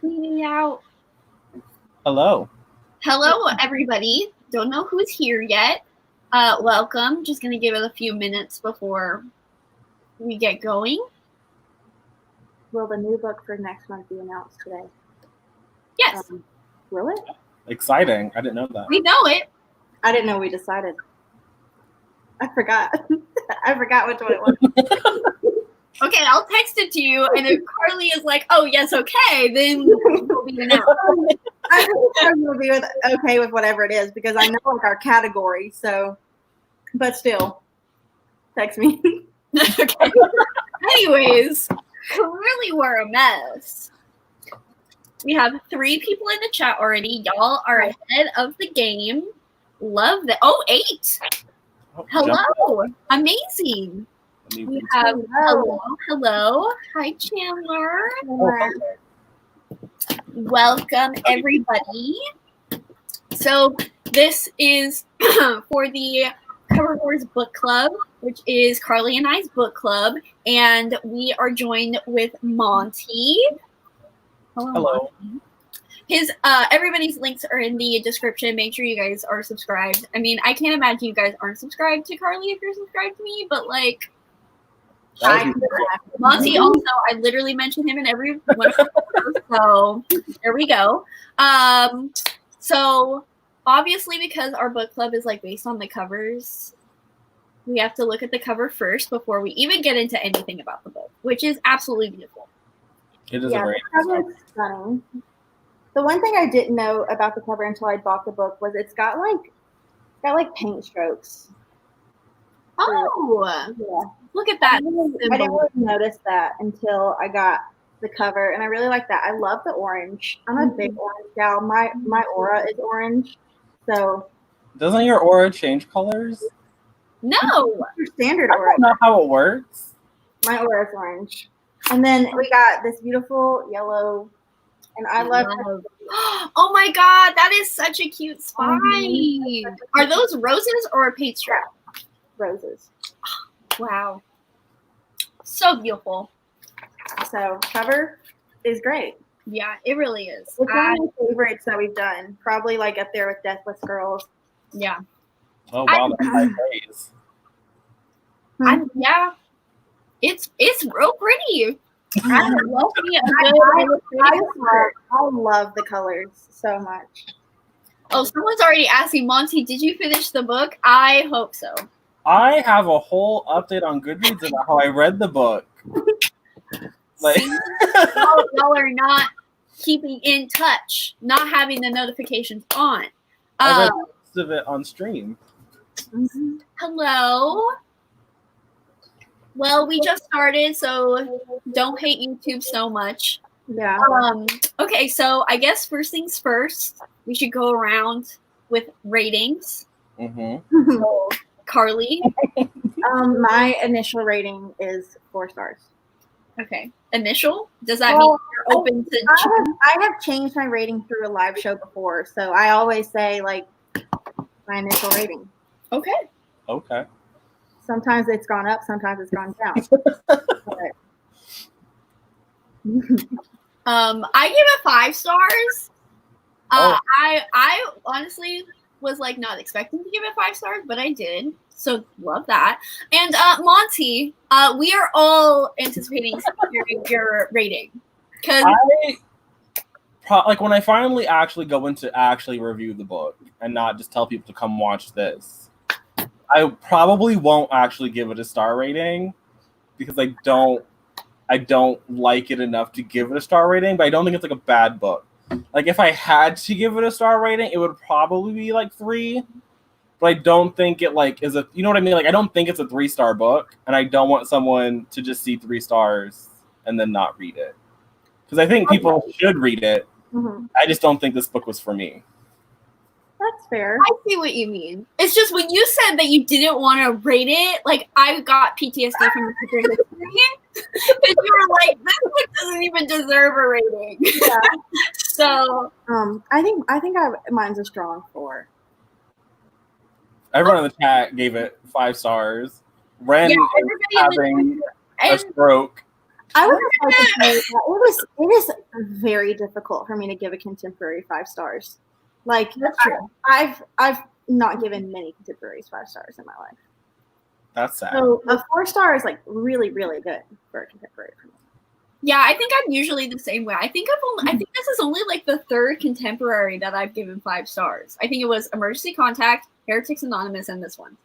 tweeting out. Hello. Hello, everybody. Don't know who's here yet. Welcome. Just going to give it a few minutes before we get going. Will the new book for next month be announced today? Yes. Will it? Exciting. I didn't know that. We know it. I didn't know we decided. I forgot. I forgot which one it was. Okay, I'll text it to you, and if Carly is like, oh, yes, okay, then we'll be announced. I think Carly will be okay with whatever it is because I know like our category, so, but still, text me. Okay. Anyways, clearly we're a mess. We have 3 people in the chat already. Y'all are ahead of the game. Love that. Oh, 8. Oh, Hello. Amazing. We have hello. Hi, Chandler. Welcome, everybody. So this is for the Cover Wars Book Club, which is Carly and I's book club, and we are joined with Monty. Hello. His everybody's links are in the description. Make sure you guys are subscribed. I mean, I can't imagine you guys aren't subscribed to Carly if you're subscribed to me, but like Monty also, I literally mention him in every one of the videos, so there we go. So obviously because our book club is like based on the covers, we have to look at the cover first before we even get into anything about the book, which is absolutely beautiful. It is Yeah, the cover is stunning. The one thing I didn't know about the cover until I bought the book was it's got like paint strokes. Oh, yeah. Look at that. I didn't really notice that until I got the cover, and I really like that. I love the orange. I'm a big orange gal. My aura is orange, so. Doesn't your aura change colors? No. Your standard I aura. don't know how it works. My aura is orange. And then we got this beautiful yellow, and I love. Oh my god, that is such a cute spine. Are those roses or paint strap? Roses. Wow. So beautiful. So cover is great. Yeah, it really is. It's one of my favorites that we've done. Probably like up there with Deathless Girls. Yeah. Oh wow, that's high praise. Yeah. It's real pretty. I love I love the colors so much. Oh, someone's already asking, Monty, did you finish the book? I hope so. I have a whole update on Goodreads about how I read the book. Like, y'all are not keeping in touch, not having the notifications on. I read most of it on stream. Hello. Well, we just started, so don't hate YouTube so much. Yeah. Okay, so I guess first things first, we should go around with ratings. So, Carly. My initial rating is 4 stars. Okay. Initial? Does that mean you're open to I have changed my rating through a live show before, so I always say like my initial rating. Okay. Okay. Sometimes it's gone up, sometimes it's gone down. I give it 5 stars. I honestly was like not expecting to give it 5 stars, but I did. So love that. And Monty, we are all anticipating your rating. Because like when I finally actually go into actually review the book and not just tell people to come watch this, I probably won't actually give it a star rating because I don't like it enough to give it a star rating, but I don't think it's like a bad book. Like if I had to give it a star rating, it would probably be like 3. But I don't think it like is a, you know what I mean? Like I don't think it's a 3-star book, and I don't want someone to just see 3 stars and then not read it. Because I think people should read it. I just don't think this book was for me. That's fair. I see what you mean. It's just when you said that you didn't want to rate it, like I got PTSD from the picture history. And you were like, this book doesn't even deserve a rating. Yeah. So I think mine's a strong 4. Everyone in the chat gave it 5 stars. Ren is having a stroke. I would like to say that it is very difficult for me to give a contemporary 5 stars. Like That's true. I've not given many contemporaries 5 stars in my life. That's sad. So a 4 star is like really, really good for a contemporary for me. Yeah, I think I'm usually the same way. I think this is only like the 3rd contemporary that I've given 5 stars. I think it was Emergency Contact, Heretics Anonymous, and this one.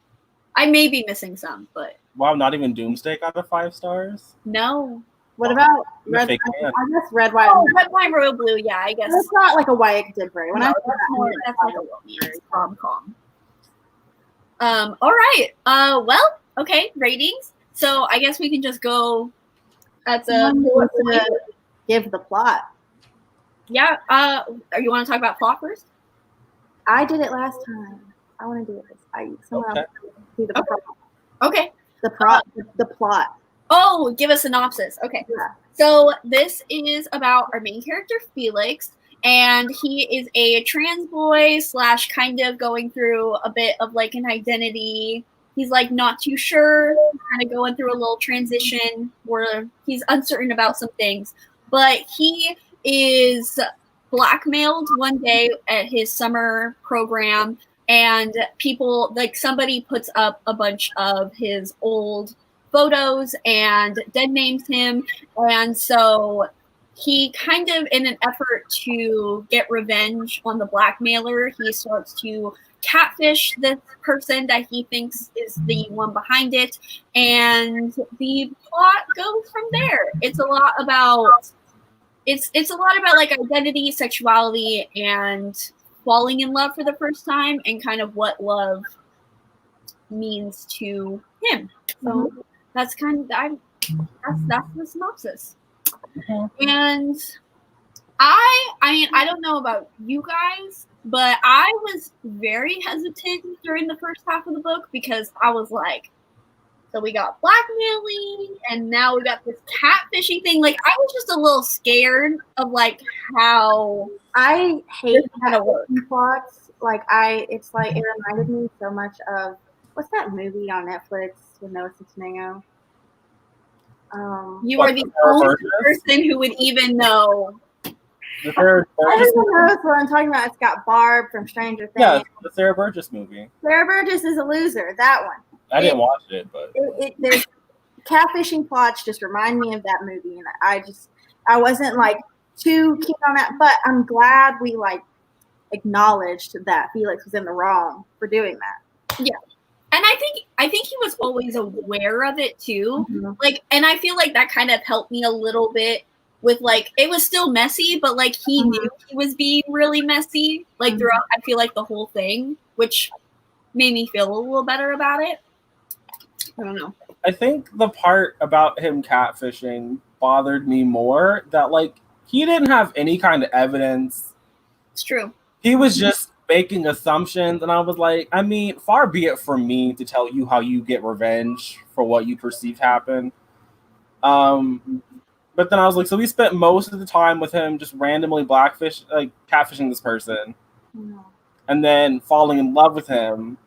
I may be missing some, but Wow, not even Doomsday got a 5 stars? no. What about Red? I guess Red, White, Oh, Red, White, Royal Blue. Yeah, I guess. That's not like a YA contemporary. When No, I that's like a romance rom-com. All right. Well, okay. Ratings. So I guess we can just go at the give the plot. Yeah. You want to talk about plot first? I did it last time. I want to do it. Someone else do the plot. Okay. The plot. Oh, give a synopsis. Okay. Yeah. So this is about our main character, Felix, and he is a trans boy / kind of going through a bit of like an identity. He's like not too sure, kind of going through a little transition where he's uncertain about some things. But he is blackmailed one day at his summer program, and people, like somebody puts up a bunch of his old photos and dead names him, and so he kind of, in an effort to get revenge on the blackmailer, he starts to catfish this person that he thinks is the one behind it, and the plot goes from there. It's a lot about like identity, sexuality, and falling in love for the first time, and kind of what love means to him. So that's kind of that's the synopsis. And I mean, I don't know about you guys, but I was very hesitant during the first half of the book because I was like, so we got blackmailing and now we got this catfishing thing. Like, I was just a little scared of like how I hate catfishing plots. Like it reminded me so much of, what's that movie on Netflix with Noah Centineo? You are the only person who would even know. Everyone knows what I'm talking about. It's got Barb from Stranger Things. Yeah, the Sarah Burgess movie. Sarah Burgess is a loser. That one. I didn't watch it, but there's catfishing plots just remind me of that movie, and I wasn't like too keen on that, but I'm glad we like acknowledged that Felix was in the wrong for doing that. Yeah. And I think he was always aware of it too. Mm-hmm. Like, and I feel like that kind of helped me a little bit with like, it was still messy, but like he knew he was being really messy, like throughout, I feel like the whole thing, which made me feel a little better about it. I don't know. I think the part about him catfishing bothered me more, that like he didn't have any kind of evidence. It's true. He was just making assumptions, and I was like, I mean, far be it from me to tell you how you get revenge for what you perceive happened. But then I was like, so we spent most of the time with him just randomly catfishing this person, and then falling in love with him,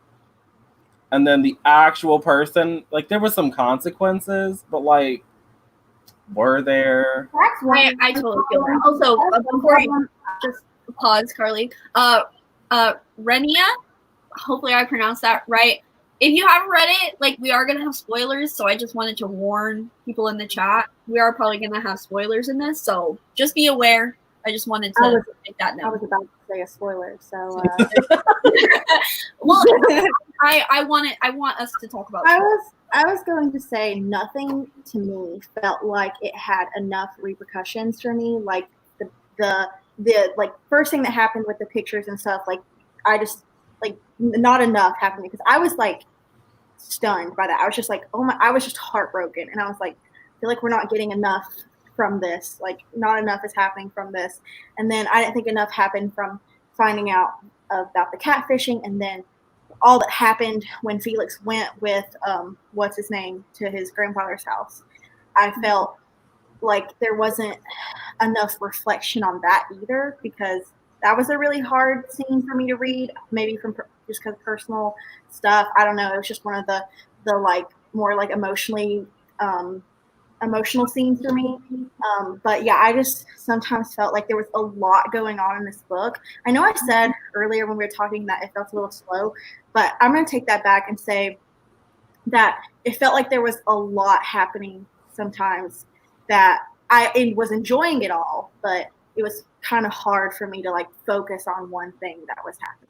and then the actual person, like there was some consequences, but like, were there? I totally feel that. Also, before you just pause, Carly, Renia, hopefully I pronounced that right. If you haven't read it, like, we are gonna have spoilers, so I just wanted to warn people in the chat. We are probably gonna have spoilers in this, so just be aware. I just wanted to make that note. I was about to say a spoiler, so well, I want us to talk about spoilers. I was going to say nothing to me felt like it had enough repercussions for me. Like the like first thing that happened with the pictures and stuff, like I just like not enough happened because I was like stunned by that. I was just like, oh my, I was just heartbroken, and I was like, I feel like we're not getting enough from this. Like not enough is happening from this. And then I didn't think enough happened from finding out about the catfishing, and then all that happened when Felix went with what's his name to his grandfather's house. I felt like there wasn't enough reflection on that either, because that was a really hard scene for me to read, maybe from just because of personal stuff. I don't know. It was just one of the like more like emotionally emotional scenes for me. But yeah, I just sometimes felt like there was a lot going on in this book. I know I said earlier when we were talking that it felt a little slow, but I'm going to take that back and say that it felt like there was a lot happening sometimes, that I was enjoying it all, but it was kind of hard for me to like focus on one thing that was happening.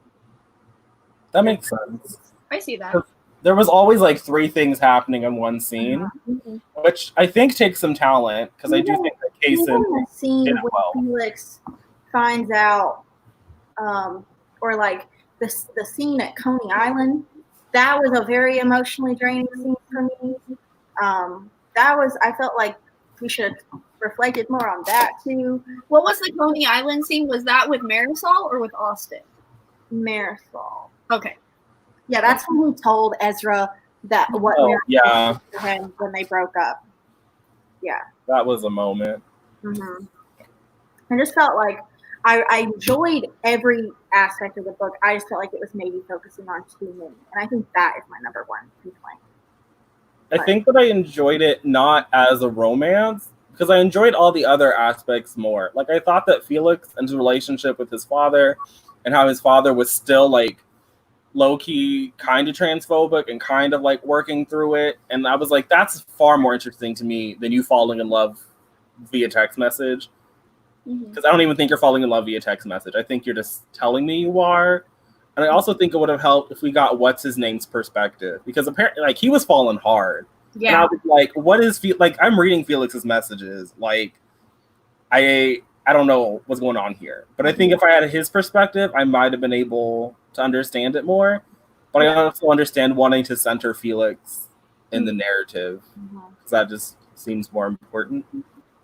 That makes sense. I see that. There was always like 3 things happening in one scene, which I think takes some talent, because I do think that Kaysen the scene did when well. Felix finds out, or like the scene at Coney Island, that was a very emotionally draining scene for me. I felt like we should have reflected more on that too. What was the Coney Island scene? Was that with Marisol or with Austin? Marisol. Okay. Yeah, that's when he told Ezra that what Oh, Marisol yeah. did to him when they broke up. Yeah. That was a moment. Mm-hmm. I just felt like I enjoyed every aspect of the book. I just felt like it was maybe focusing on too many. And I think that is my number one complaint. I think that I enjoyed it not as a romance, because I enjoyed all the other aspects more. Like, I thought that Felix and his relationship with his father, and how his father was still like low-key kind of transphobic and kind of like working through it. And I was like, that's far more interesting to me than you falling in love via text message. Because I don't even think you're falling in love via text message. I think you're just telling me you are. And I also think it would have helped if we got what's his name's perspective, because apparently, like, he was falling hard. Yeah. And I was like, what is like, I'm reading Felix's messages. Like, I don't know what's going on here. But I think if I had his perspective, I might have been able to understand it more. But I also understand wanting to center Felix in the narrative, because that just seems more important.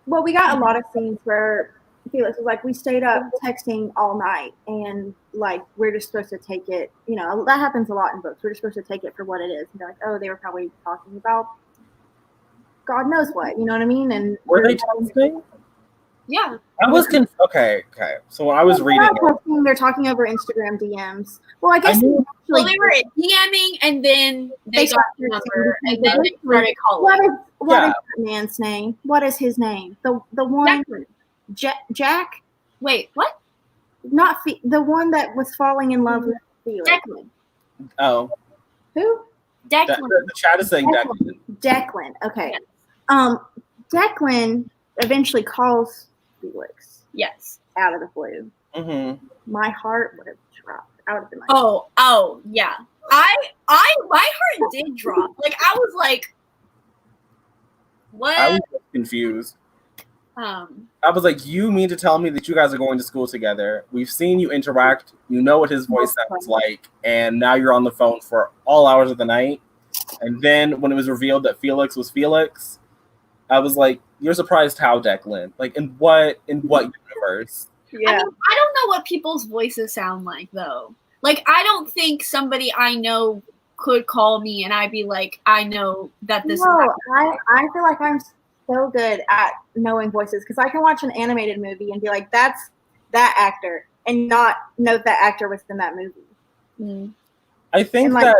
Well, we got a lot of scenes where Felix was like, we stayed up texting all night, and like we're just supposed to take it, that happens a lot in books. We're just supposed to take it for what it is, and be like, oh, they were probably talking about God knows what, you know what I mean? And were they texting? Yeah. I was okay. So when I was reading it, they're talking over Instagram DMs. Well, I guess they were DMing, and then they got the number, and then they started calling. What is that man's name? What is his name? The one Jack? Wait, what? Not the one that was falling in love with Felix. Declan. Oh. Who? Declan. The chat is saying Declan. Declan. Okay. Yes. Declan eventually calls Felix. Yes. Out of the blue. Mm-hmm. My heart would have dropped. I would have been like, oh, yeah. My heart did drop. Like, I was like, what? I was confused. I was like, you mean to tell me that you guys are going to school together? We've seen you interact. You know what his voice sounds like. And now you're on the phone for all hours of the night. And then when it was revealed that Felix was Felix, I was like, you're surprised how, Declan? Like, in what universe? Yeah. I don't know what people's voices sound like, though. Like, I don't think somebody I know could call me and I'd be like, I know that this is I feel like I'm so good at knowing voices, because I can watch an animated movie and be like, that's that actor, and not know that actor was in that movie. I think that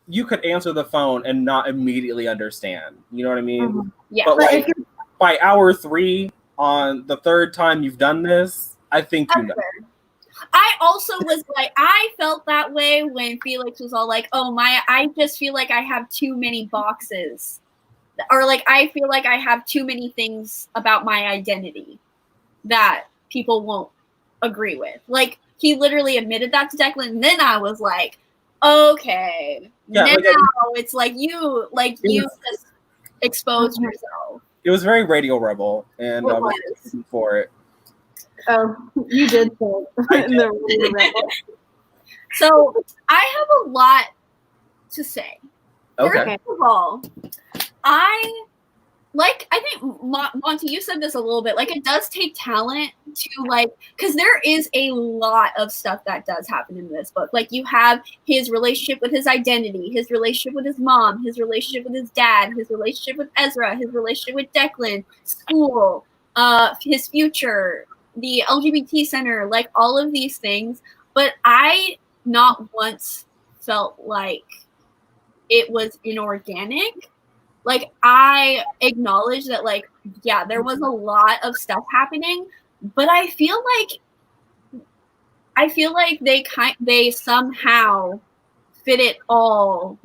you could answer the phone and not immediately understand. You know what I mean? Yeah. But like, by hour 3, on the 3rd time you've done this, I think you know. I also was like, I felt that way when Felix was all like, oh, I just feel like I have too many boxes. Or like, I feel like I have too many things about my identity that people won't agree with. Like, he literally admitted that to Declan, and then I was like, okay. Yeah, now it's like you just exposed yourself. It was very Radio Rebel, and I was looking for it. Oh, you did say the Radio Rebel. So I have a lot to say. Okay. First of all, I think Monty, you said this a little bit, like, it does take talent to, like, because there is a lot of stuff that does happen in this book. Like, you have his relationship with his identity, his relationship with his mom, his relationship with his dad, his relationship with Ezra, his relationship with Declan, school, his future, the LGBT center, like, all of these things. But I not once felt like it was inorganic. like I acknowledge that like yeah, there was a lot of stuff happening, but I feel like they somehow fit it all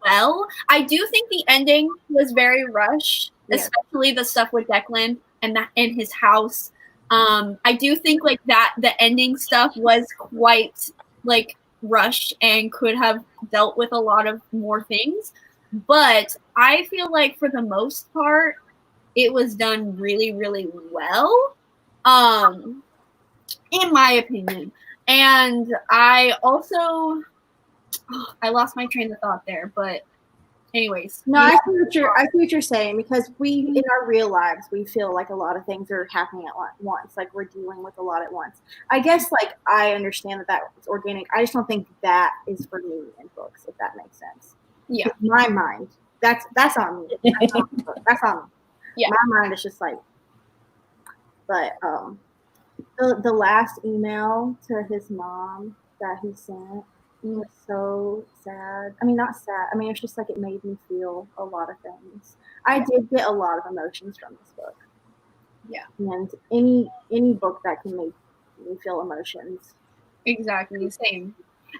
well. I do think the ending was very rushed, especially the stuff with Declan and that in his house. I do think like that the ending stuff was quite like rushed and could have dealt with a lot of more things. But I feel like for the most part, it was done really, really well. In my opinion. And I also I lost my train of thought there, but anyways. No, I see what you're saying, because we in our real lives we feel like a lot of things are happening at once, like we're dealing with a lot at once. I guess like I understand that it's organic. I just don't think that is for me in books, if that makes sense. Yeah. In my mind, that's on me. That's on me. Yeah. My mind is just like, but the last email to his mom that he sent was so sad. I mean, not sad. I mean, it's just like it made me feel a lot of things. I did get a lot of emotions from this book. Yeah. And any book that can make me feel emotions. Exactly, same.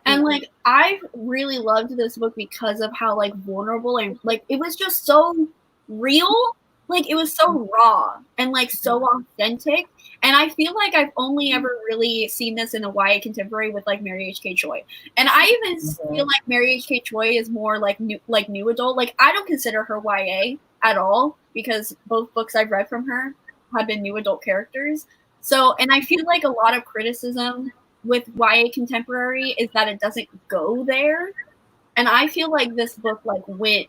And like I really loved this book because of how like vulnerable and like it was just so real. Like it was so raw and like so authentic. And I feel like I've only ever really seen this in a YA contemporary with like Mary H.K. Choi. And I even feel like Mary H.K. Choi is more like new adult. Like I don't consider her YA at all because both books I've read from her have been new adult characters. So, and I feel like a lot of criticism with YA contemporary is that it doesn't go there. And I feel like this book like went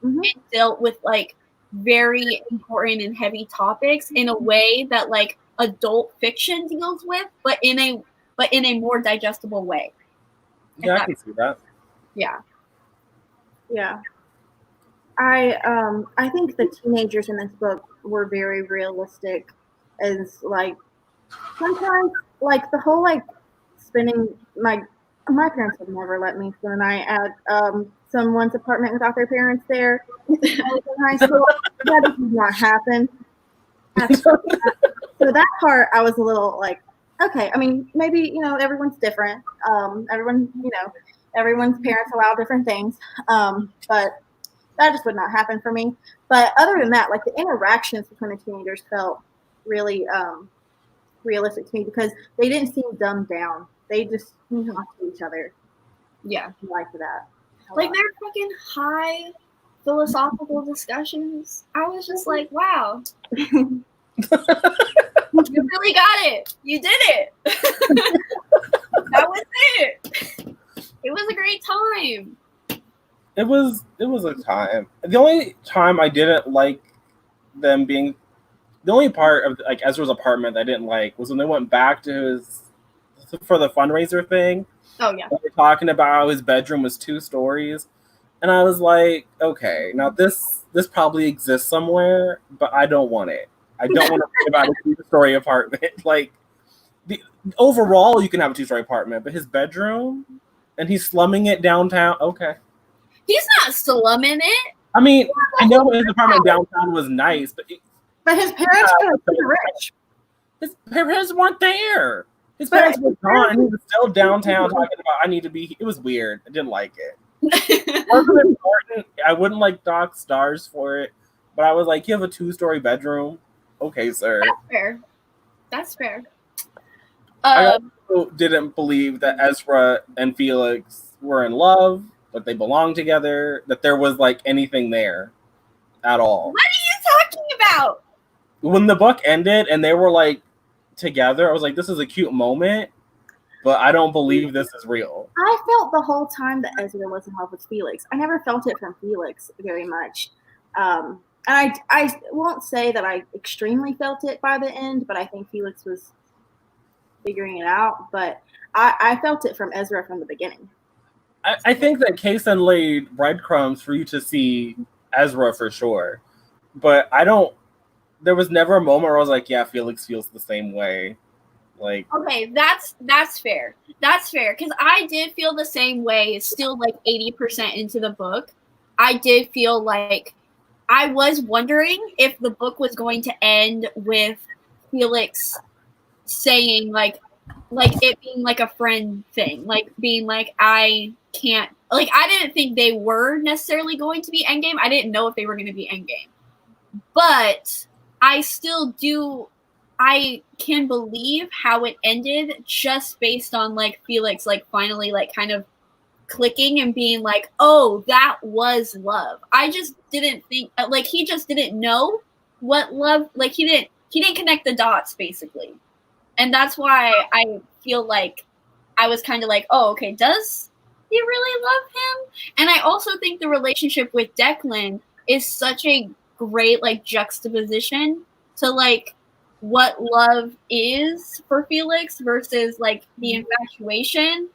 it dealt with like very important and heavy topics in a way that like adult fiction deals with, but in a more digestible way. Yeah, I can see that. Yeah. Yeah. I think the teenagers in this book were very realistic, as like sometimes like the whole like spending my parents would never let me spend a night at someone's apartment without their parents there. I was in high school. That does not happen. So that part I was a little like, okay, I mean, maybe, everyone's different. Everyone's parents allow different things. But that just would not happen for me. But other than that, like the interactions between the teenagers felt really realistic to me because they didn't seem dumbed down. They just talked to each other. Yeah. I liked that. Like their fucking high philosophical discussions. I was just like, wow. You really got it. You did it. That was it. It was a great time. It was a time. The only time I didn't like them being, the only part of like Ezra's apartment I didn't like was when they went back to his for the fundraiser thing. Oh yeah. They were talking about how his bedroom was 2 stories, and I was like, okay, now this probably exists somewhere, but I don't want it. I don't want to read about a 2-story apartment. Like, overall, you can have a 2-story apartment, but his bedroom, and he's slumming it downtown. Okay. He's not slumming it. I mean, I know his apartment downtown was nice, but his parents were rich. His parents weren't there. His parents were gone, and he was still downtown talking about, I need to be. It was weird. I didn't like it. It wasn't important. I wouldn't like dock stars for it, but I was like, you have a 2-story bedroom. Okay, sir. That's fair. I also didn't believe that Ezra and Felix were in love, that they belonged together, that there was like anything there at all. What are you talking about? When the book ended and they were like together, I was like, this is a cute moment, but I don't believe this is real. I felt the whole time that Ezra was in love with Felix. I never felt it from Felix very much. And I won't say that I extremely felt it by the end, but I think Felix was figuring it out. But I felt it from Ezra from the beginning. I think that Kaysen laid breadcrumbs for you to see Ezra for sure. But there was never a moment where I was like, yeah, Felix feels the same way. Like, okay, that's fair. That's fair. Because I did feel the same way, still like 80% into the book. I did feel like I was wondering if the book was going to end with Felix saying like it being like a friend thing, like being like, I can't, like, I didn't think they were necessarily going to be Endgame. I didn't know if they were going to be Endgame, but I can believe how it ended just based on like Felix like finally like kind of clicking and being like, oh, that was love. I just didn't think, like, he just didn't know what love, like, he didn't connect the dots basically. And that's why I feel like I was kind of like, oh, okay, does he really love him? And I also think the relationship with Declan is such a great like juxtaposition to like what love is for Felix versus like the infatuation.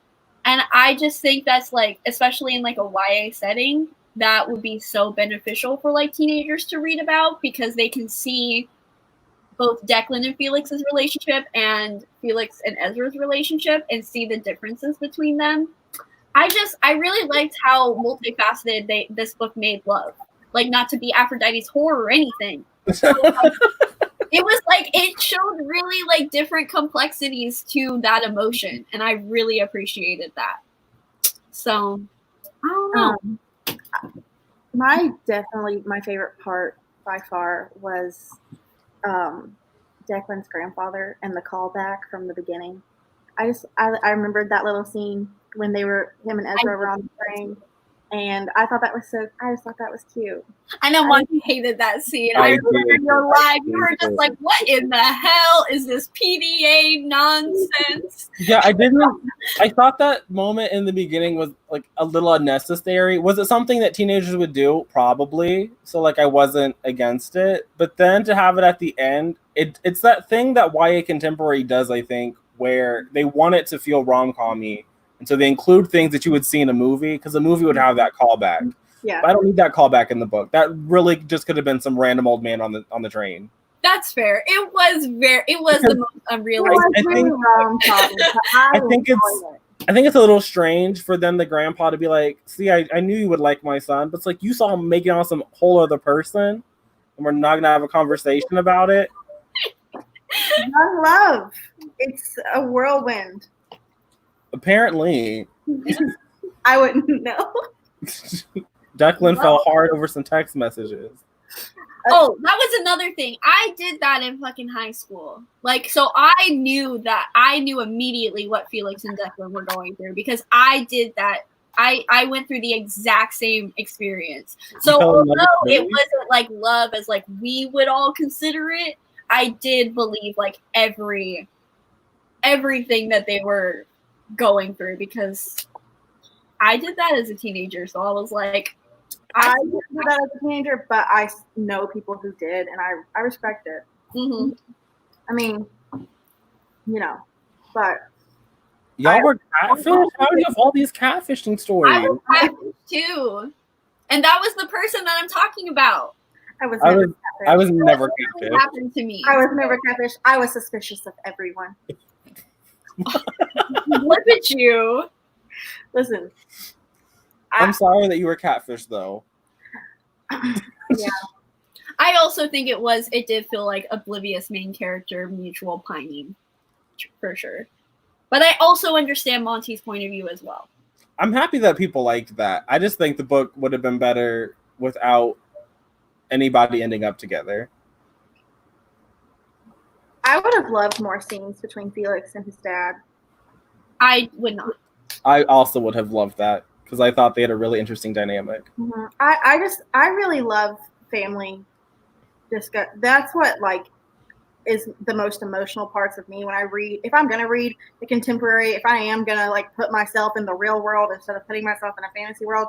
And I just think that's like, especially in like a YA setting, that would be so beneficial for like teenagers to read about, because they can see both Declan and Felix's relationship and Felix and Ezra's relationship and see the differences between them. I really liked how multifaceted this book made love. Like, not to be Aphrodite's whore or anything. So, it was like, it showed really like different complexities to that emotion, and I really appreciated that. So I don't know. My favorite part by far was Declan's grandfather and the callback from the beginning. I remembered that little scene when him and Ezra were on the train. And I thought that was I just thought that was cute. I know Monty hated that scene. I remember in your live, you were just like, what in the hell is this PDA nonsense? Yeah, I thought that moment in the beginning was like a little unnecessary. Was it something that teenagers would do? Probably. So like I wasn't against it. But then to have it at the end, it's that thing that YA Contemporary does, I think, where they want it to feel rom-com-y. And so they include things that you would see in a movie, because a movie would have that callback. Yeah. But I don't need that callback in the book. That really just could have been some random old man on the train. That's fair. It was the most unrealistic. I think it's a little strange for them, the grandpa, to be like, see, I knew you would like my son, but it's like you saw him making out some whole other person, and we're not gonna have a conversation about it. Young love. It's a whirlwind. Apparently. I wouldn't know. Declan fell hard over some text messages. Oh, that was another thing. I did that in fucking high school. Like, so I knew immediately what Felix and Declan were going through, because I did that. I went through the exact same experience. So although it wasn't like love as like we would all consider it, I did believe like everything that they were going through, because I did that as a teenager. So I was like, I did that as a teenager, but I know people who did, and I respect it. Mm-hmm. I mean, you know, but y'all were catfished? How do you have all these catfishing stories? I was catfished too, and that was the person that I'm talking about. I was never catfished. Happened to me. I was never catfished. I was suspicious of everyone. Look at you. Listen. I'm sorry that you were catfished, though. Yeah. I also think it did feel like oblivious main character mutual pining, for sure. But I also understand Monty's point of view as well. I'm happy that people liked that. I just think the book would have been better without anybody ending up together. I would have loved more scenes between Felix and his dad. I would not. I also would have loved that, because I thought they had a really interesting dynamic. Mm-hmm. I really love family. That's what like is the most emotional parts of me when I read. If I'm gonna read the contemporary, if I am gonna like put myself in the real world instead of putting myself in a fantasy world,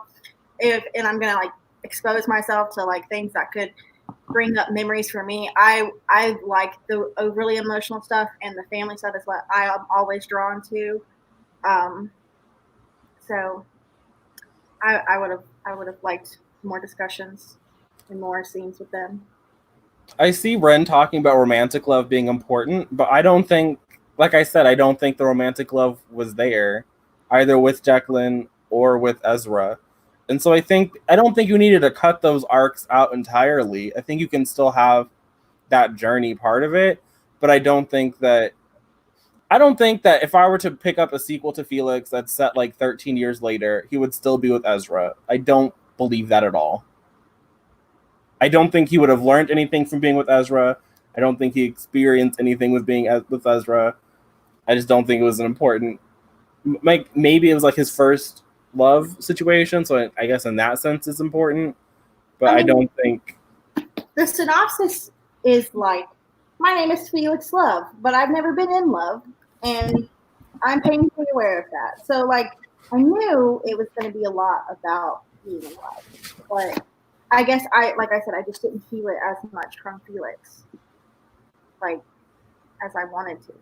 and I'm gonna like expose myself to like things that could bring up memories for me, I like the overly emotional stuff, and the family stuff is what I am always drawn to. So I would have liked more discussions and more scenes with them. I see Ren talking about romantic love being important, but I don't think, like I said, I don't think the romantic love was there, either with Declan or with Ezra. And so I don't think you needed to cut those arcs out entirely. I think you can still have that journey part of it, but I don't think that if I were to pick up a sequel to Felix that's set like 13 years later, he would still be with Ezra. I don't believe that at all. I don't think he would have learned anything from being with Ezra. I don't think he experienced anything with being with Ezra. I just don't think it was an important. Maybe it was like his first love situation, so I guess in that sense it's important. But I don't think the synopsis is like, my name is Felix Love, but I've never been in love, and I'm painfully aware of that. So like, I knew it was going to be a lot about being in love, but I guess I just didn't feel it as much from Felix, like, as I wanted to.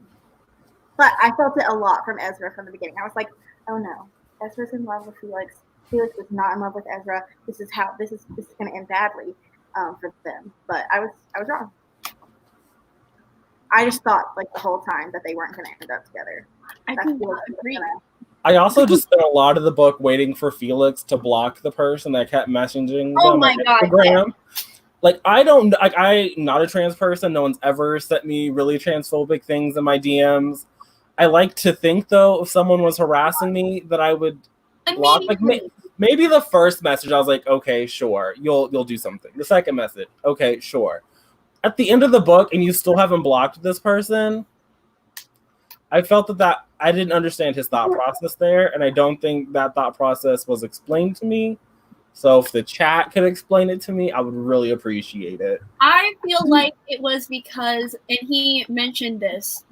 But I felt it a lot from Ezra from the beginning. I was like, oh no, Ezra's in love with Felix. Felix is not in love with Ezra. This is going to end badly for them. But I was wrong. I just thought like the whole time that they weren't going to end up together. I can agree. I also just spent a lot of the book waiting for Felix to block the person that kept messaging them on Instagram. Yeah. Like, I'm not a trans person. No one's ever sent me really transphobic things in my DMs. I like to think, though, if someone was harassing me, that I would block. Like, maybe the first message, I was like, okay, sure, you'll do something. The second message, okay, sure. At the end of the book, and you still haven't blocked this person, I felt that I didn't understand his thought process there, and I don't think that thought process was explained to me. So if the chat could explain it to me, I would really appreciate it. I feel like it was because, and he mentioned this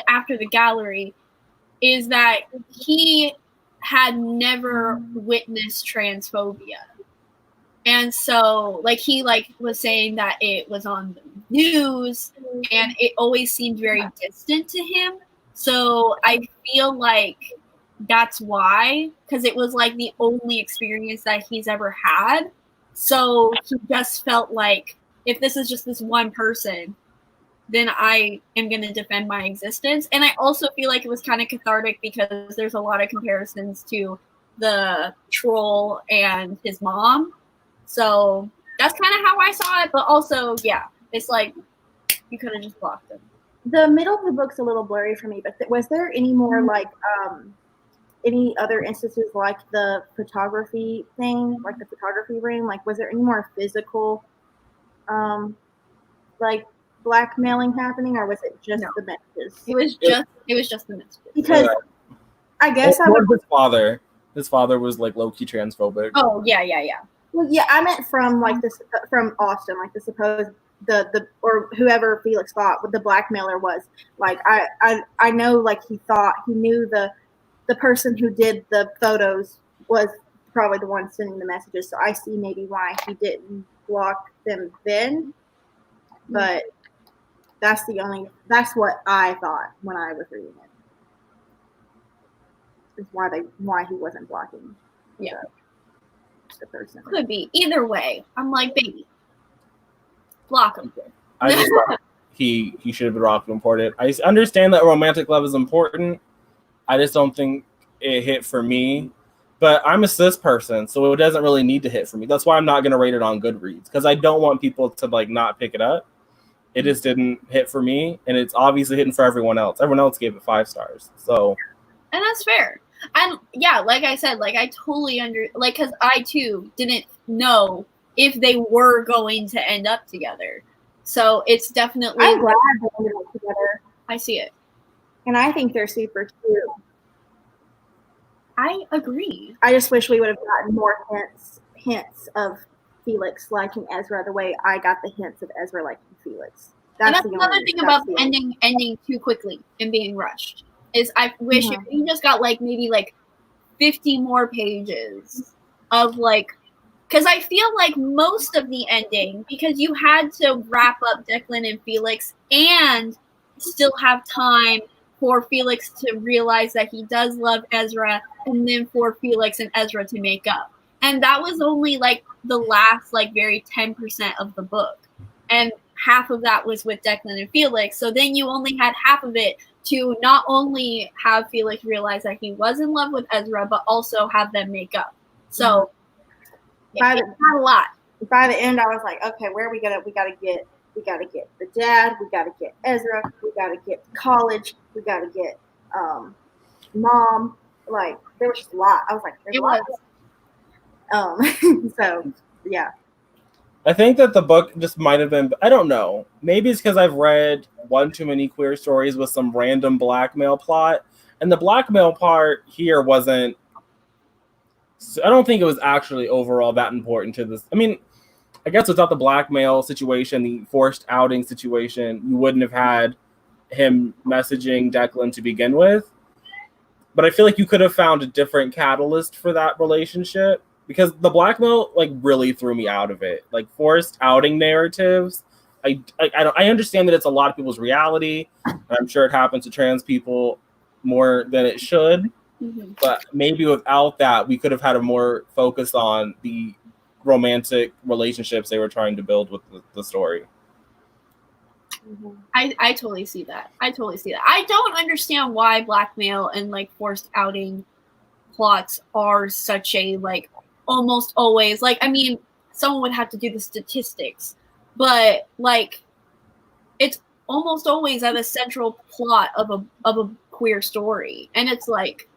after the gallery, is that he had never witnessed transphobia. And so, like, he was saying that it was on the news, and it always seemed very distant to him. So I feel like that's why, because it was like the only experience that he's ever had. So he just felt like, if this is just this one person, then I am going to defend my existence. And I also feel like it was kind of cathartic because there's a lot of comparisons to the troll and his mom. So that's kind of how I saw it. But also, yeah, it's like you could have just blocked them. The middle of the book's a little blurry for me, but was there any more like any other instances like the photography thing, like the photography ring? Like, was there any more physical like blackmailing happening, or was it just the messages? It was just the messages. Because I guess his father was like low-key transphobic. Oh yeah. Well, yeah, I meant from like this from Austin, like the supposed the or whoever Felix thought the blackmailer was. Like I know, like he knew the person who did the photos was probably the one sending the messages. So I see maybe why he didn't block them then. But that's what I thought when I was reading it. Is why he wasn't blocking. Yeah. The person. Could be. Either way, I'm like, baby, block him. I just thought he should have been rock imported. I understand that romantic love is important. I just don't think it hit for me. But I'm a cis person, so it doesn't really need to hit for me. That's why I'm not going to rate it on Goodreads, because I don't want people to like not pick it up. It just didn't hit for me, and it's obviously hitting for everyone else. Everyone else gave it 5 stars. So, and that's fair. And yeah, like I said, like I totally because I too didn't know if they were going to end up together. So it's definitely. I'm glad they ended up together. I see it, and I think they're super cute. I agree. I just wish we would have gotten more hints of Felix liking Ezra the way I got the hints of Ezra liking Felix. That's another thing about the ending too quickly and being rushed. Is I wish you just got like maybe like 50 more pages of like, because I feel like most of the ending, because you had to wrap up Declan and Felix and still have time for Felix to realize that he does love Ezra, and then for Felix and Ezra to make up. And that was only like the last like very 10% of the book. And half of that was with Declan and Felix. So then you only had half of it to not only have Felix realize that he was in love with Ezra, but also have them make up. So by It's not a lot. By the end, I was like, okay, where are we gonna? We gotta get the dad. We gotta get Ezra. We gotta get college. We gotta get mom. Like there was just a lot. I was like, there's a lot. So yeah. I think that the book just might have been, I don't know. Maybe it's because I've read one too many queer stories with some random blackmail plot. And the blackmail part here wasn't, I don't think it was actually overall that important to this. I mean, I guess without the blackmail situation, the forced outing situation, you wouldn't have had him messaging Declan to begin with. But I feel like you could have found a different catalyst for that relationship. Because the blackmail like really threw me out of it. Like forced outing narratives, I understand that it's a lot of people's reality. And I'm sure it happens to trans people more than it should. Mm-hmm. But maybe without that, we could have had a more focus on the romantic relationships they were trying to build with the story. Mm-hmm. I totally see that. I don't understand why blackmail and like forced outing plots are such a like almost always like, I mean, someone would have to do the statistics, but like it's almost always at a central plot of a queer story. And it's like,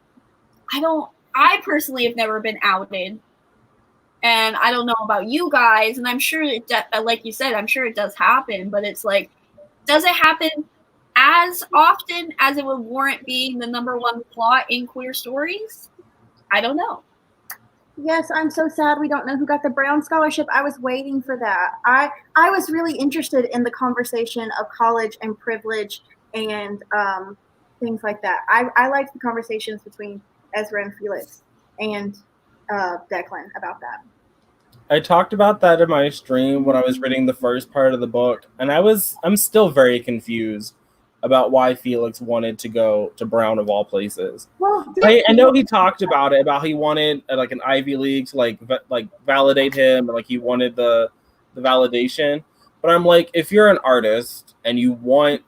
I personally have never been outed, and I don't know about you guys, and I'm sure like you said, I'm sure it does happen, but it's like, does it happen as often as it would warrant being the number one plot in queer stories? I don't know. Yes, I'm so sad we don't know who got the Brown Scholarship. I was waiting for that. I was really interested in the conversation of college and privilege and things like that. I liked the conversations between Ezra and Felix and Declan about that. I talked about that in my stream when I was reading the first part of the book, and I'm still very confused about why Felix wanted to go to Brown of all places. Well, I know he talked about it, about he wanted like an Ivy League to like validate him, and like he wanted the validation. But I'm like, if you're an artist and you want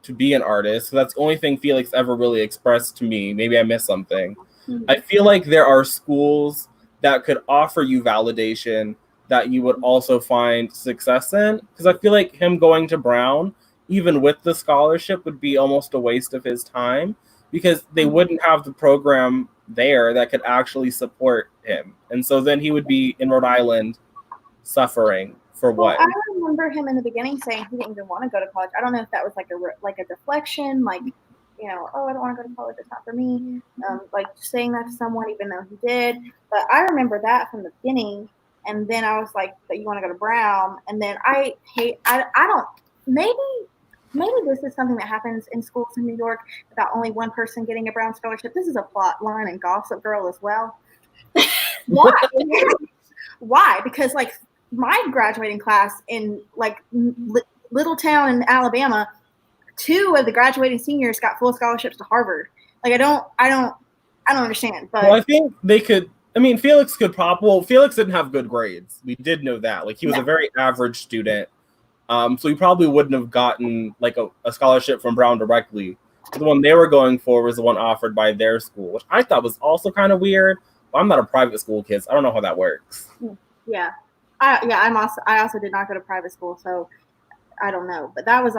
to be an artist, that's the only thing Felix ever really expressed to me. Maybe I missed something. Mm-hmm. I feel like there are schools that could offer you validation that you would also find success in. Because I feel like him going to Brown, even with the scholarship, would be almost a waste of his time because they wouldn't have the program there that could actually support him. And so then he would be in Rhode Island suffering for what? I remember him in the beginning saying he didn't even want to go to college. I don't know if that was like a deflection, like, you know, oh, I don't want to go to college, it's not for me. Like saying that to someone even though he did. But I remember that from the beginning. And then I was like, but you want to go to Brown? And then maybe this is something that happens in schools in New York about only one person getting a Brown scholarship. This is a plot line in Gossip Girl as well. Why? Why? Because like my graduating class in like little town in Alabama, 2 of the graduating seniors got full scholarships to Harvard. Like I don't understand. But well, I think they could. I mean, Felix could Felix didn't have good grades. We did know that. Like he was a very average student. So he probably wouldn't have gotten like a scholarship from Brown directly. The one they were going for was the one offered by their school, which I thought was also kind of weird. But I'm not a private school kid, so I don't know how that works. Yeah, I also did not go to private school, so I don't know. But that was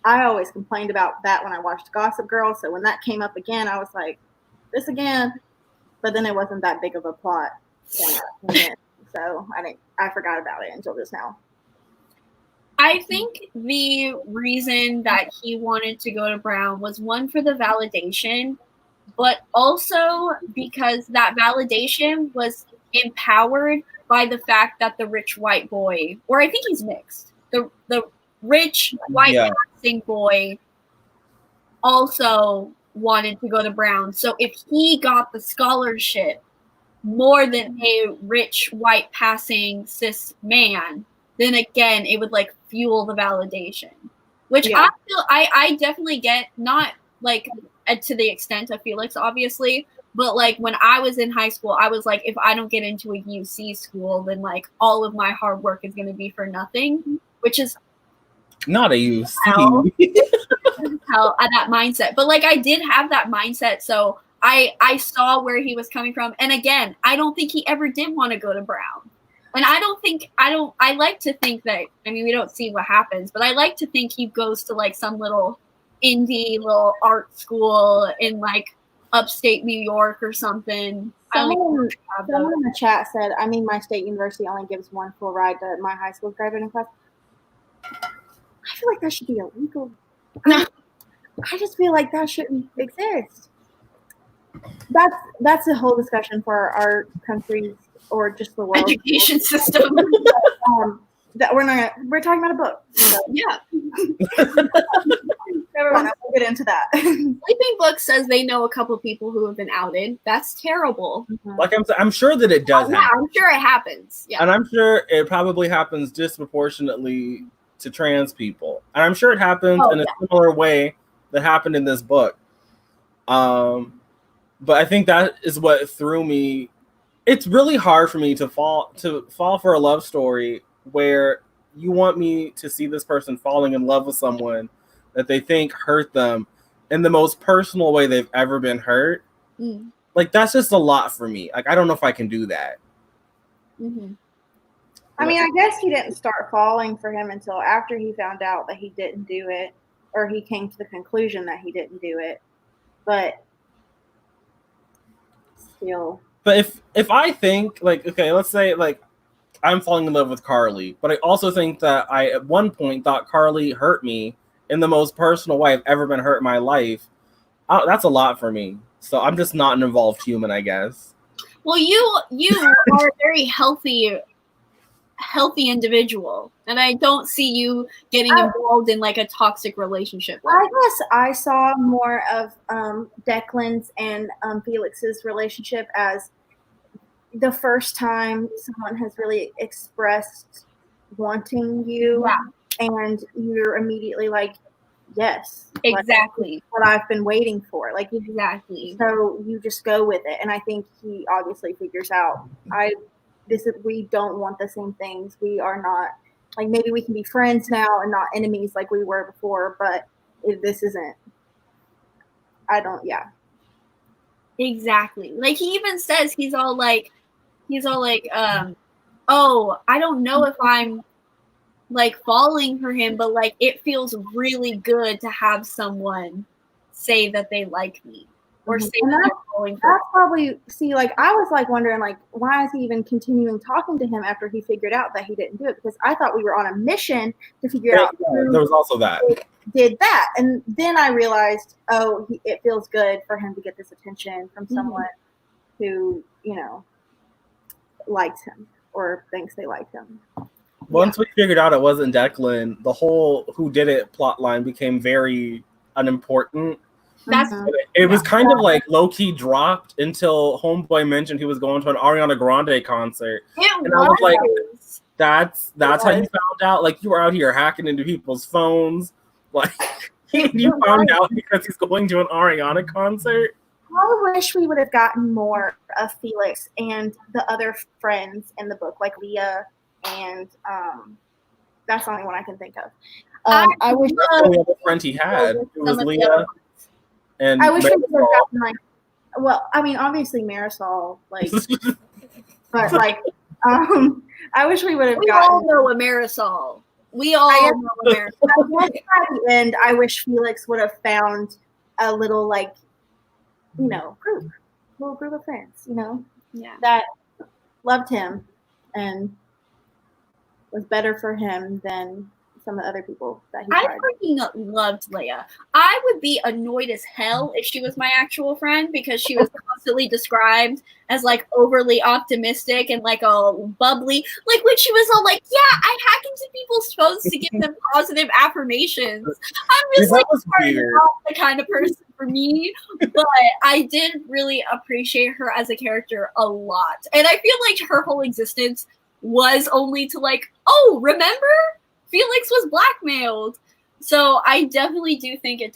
I always complained about that when I watched Gossip Girl. So when that came up again, I was like, this again. But then it wasn't that big of a plot point, so I forgot about it until just now. I think the reason that he wanted to go to Brown was one for the validation, but also because that validation was empowered by the fact that the rich white boy, or I think he's mixed, the rich white passing boy also wanted to go to Brown. So if he got the scholarship more than a rich white passing cis man, then again, it would like fuel the validation, which I definitely get, not like to the extent of Felix, obviously, but like when I was in high school, I was like, if I don't get into a UC school, then like all of my hard work is going to be for nothing, which is not a UC. Hell at that mindset. But like I did have that mindset, so I saw where he was coming from. And again, I don't think he ever did want to go to Brown. And I like to think that, I mean, we don't see what happens, but I like to think he goes to like some little indie little art school in like upstate New York or something. Someone in the chat said, I mean, my state university only gives one full ride to my high school graduating class. I feel like that should be illegal. I just feel like that shouldn't exist. That's a whole discussion for our country or just the world education system. That we're talking about a book. Yeah. Never mind, I'll get into that. Sleeping Book says they know a couple people who have been outed. That's terrible. Mm-hmm. Like I'm sure that it does happen. I'm sure it happens. Yeah. And I'm sure it probably happens disproportionately to trans people. And I'm sure it happens in a similar way that happened in this book. But I think that is what threw me. It's really hard for me to fall for a love story where you want me to see this person falling in love with someone that they think hurt them in the most personal way they've ever been hurt. Mm. Like, that's just a lot for me. Like, I don't know if I can do that. Mm-hmm. I mean, I guess he didn't start falling for him until after he found out that he didn't do it, or he came to the conclusion that he didn't do it. But still. But if I think, like, okay, let's say, like, I'm falling in love with Carly, but I also think that I, at one point, thought Carly hurt me in the most personal way I've ever been hurt in my life. That's a lot for me. So I'm just not an involved human, I guess. Well, you are a very healthy individual, and I don't see you getting involved in like a toxic relationship. I guess I saw more of Declan's and Felix's relationship as the first time someone has really expressed wanting you, and you're immediately like, yes, exactly, like, what I've been waiting for, like, exactly. So you just go with it, and I think he obviously figures out we don't want the same things. We are not, like, maybe we can be friends now and not enemies like we were before, but this isn't. Exactly. Like, he even says he's all like, oh, I don't know if I'm like falling for him, but like it feels really good to have someone say that they like me or say that they're falling for me. That's probably, see, like, I was like wondering, like, why is he even continuing talking to him after he figured out that he didn't do it? Because I thought we were on a mission to figure out who there was also that did that, and then I realized, it feels good for him to get this attention from someone who, you know, likes him or thinks they like him. Once we figured out it wasn't Declan, the whole who did it plot line became very unimportant. It was kind of like low-key dropped until Homeboy mentioned he was going to an Ariana Grande concert. I was like, that's how you found out? Like, you were out here hacking into people's phones. Like, you found out because he's going to an Ariana concert? I wish we would have gotten more of Felix and the other friends in the book, like Leah, and that's the only one I can think of. I wish that's the only other friend he had. It was Leah. And I wish we would have gotten, like, well, I mean, obviously Marisol, like, but like, I wish we would have gotten. We all know a Marisol. We all know a Marisol. At the end, I wish Felix would have found a little, like, you know, little group of friends, you know, that loved him and was better for him than some of the other people that he tried. I freaking loved Leia. I would be annoyed as hell if she was my actual friend, because she was constantly described as like overly optimistic and like all bubbly. Like when she was all like, "Yeah, I hack into people's phones to give them positive affirmations." I'm just like, not the kind of person for me. But I did really appreciate her as a character a lot, and I feel like her whole existence was only to like, oh, remember? Felix was blackmailed. So I definitely do think it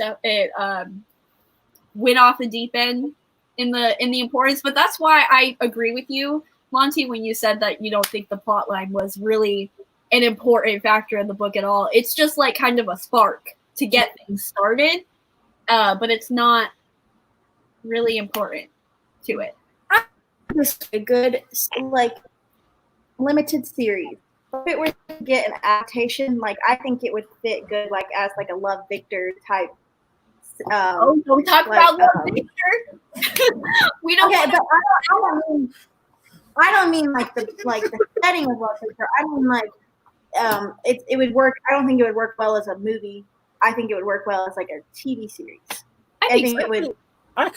went off the deep end in the importance. But that's why I agree with you, Monty, when you said that you don't think the plot line was really an important factor in the book at all. It's just like kind of a spark to get things started. But it's not really important to it. Just a good like limited series. If it were to get an adaptation, like I think it would fit good, like as like a Love Victor type. Don't talk about Love Victor. We don't. Okay, but I don't mean like the setting of Love Victor. I mean like it would work. I don't think it would work well as a movie. I think it would work well as like a TV series. I think it would. I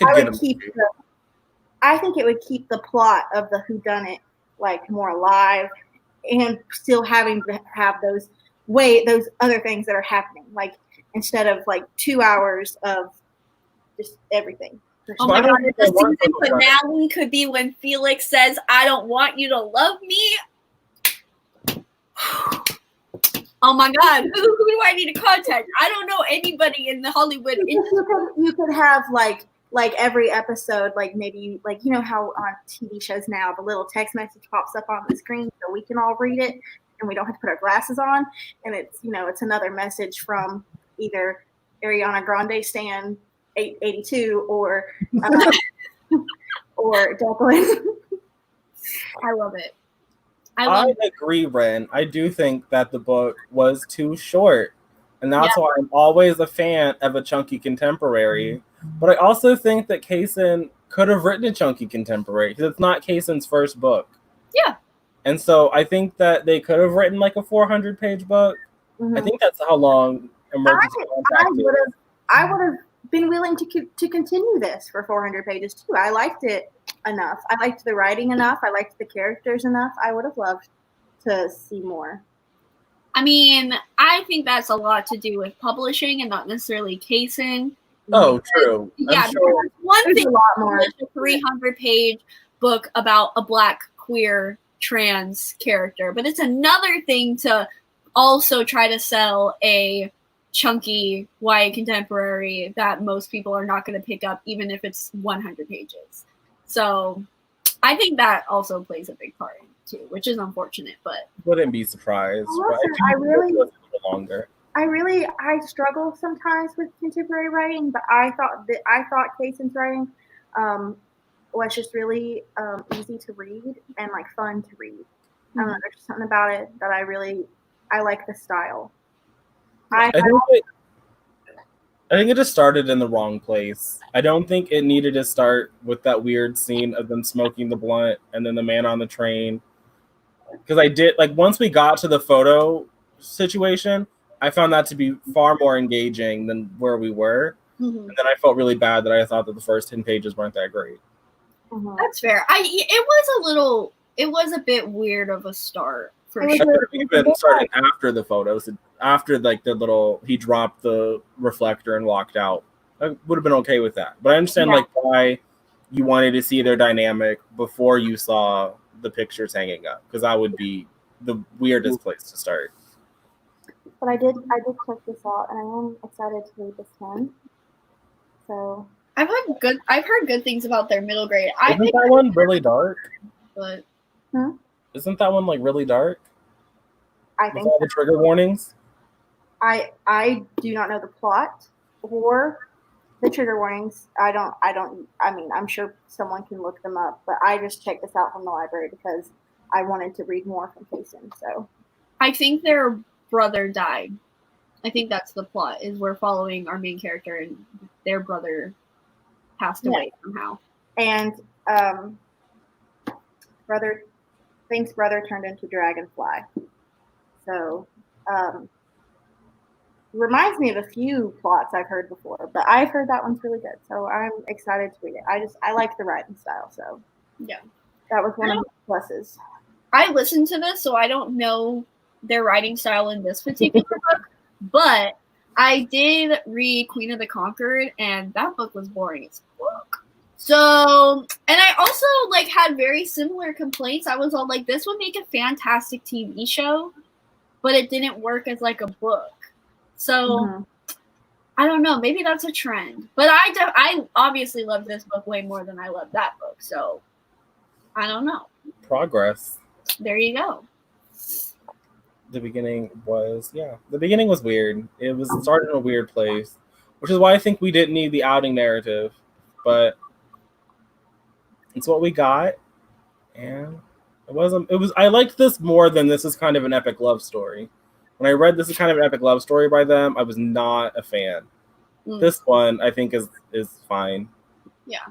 think it would keep the plot of the whodunit like more alive, and still having to have those other things that are happening, like instead of like 2 hours of just everything. Oh my god, the season finale could be when Felix says, "I don't want you to love me." Oh my god, who do I need to contact? I don't know anybody in the Hollywood industry. You could have like every episode, like maybe like you know how on TV shows now the little text message pops up on the screen so we can all read it and we don't have to put our glasses on, and it's it's another message from either Ariana Grande stan 882 or Declan. I love it. I agree, Ren. I do think that the book was too short. And that's why I'm always a fan of a chunky contemporary. But I also think that Kaysen could have written a chunky contemporary because it's not Kaysen's first book. Yeah. And so I think that they could have written like a 400-page book. Mm-hmm. I think that's how long Emergency Contact is. I would have been willing to continue this for 400 pages too. I liked it enough. I liked the writing enough. I liked the characters enough. I would have loved to see more. I mean, I think that's a lot to do with publishing and not necessarily Kaysen. Oh, true. Yeah, sure. One thing, a lot more. A 300-page book about a Black queer trans character, but it's another thing to also try to sell a chunky YA contemporary that most people are not going to pick up, even if it's 100 pages. So, I think that also plays a big part too, which is unfortunate, but wouldn't be surprised. I struggle sometimes with contemporary writing, but I thought Kaysen's writing was just really easy to read and like fun to read. Mm-hmm. I don't know, there's just something about it that I like the style. I think it just started in the wrong place. I don't think it needed to start with that weird scene of them smoking the blunt and then the man on the train. Because I did, like, once we got to the photo situation, I found that to be far more engaging than where we were. Mm-hmm. And then I felt really bad that I thought that the first 10 pages weren't that great. Mm-hmm. That's fair. It was a bit weird of a start. For sure. I could have even started after the photos, after like he dropped the reflector and walked out. I would have been okay with that. But I understand like why you wanted to see their dynamic before you saw the pictures hanging up, because that would be the weirdest place to start. But I did check this out, and I am excited to read this one. So I've heard good things about their middle grade. Isn't that one really dark? But isn't that one like really dark? I think all the trigger warnings. I do not know the plot or the trigger warnings. I mean, I'm sure someone can look them up, but I just checked this out from the library because I wanted to read more from Kaysen. So I think their brother died. I think that's the plot, is we're following our main character and their brother passed away somehow. And Fink's brother turned into Dragonfly. So reminds me of a few plots I've heard before, but I've heard that one's really good. So I'm excited to read it. I like the writing style. So yeah, that was one of the pluses. I listened to this, so I don't know their writing style in this particular book, but I did read Queen of the Conquered, and that book was boring as fuck. So, and I also like had very similar complaints. I was all like, this would make a fantastic TV show, but it didn't work as like a book. So I don't know. Maybe that's a trend. But I obviously love this book way more than I love that book. So I don't know. Progress. There you go. The beginning was weird. It was started in a weird place, which is why I think we didn't need the outing narrative. But it's what we got, and it wasn't. It was. I liked this more than This Is Kind of an Epic Love Story. When I read This Is Kind of an Epic Love Story by them, I was not a fan. This one, I think, is fine. Yeah.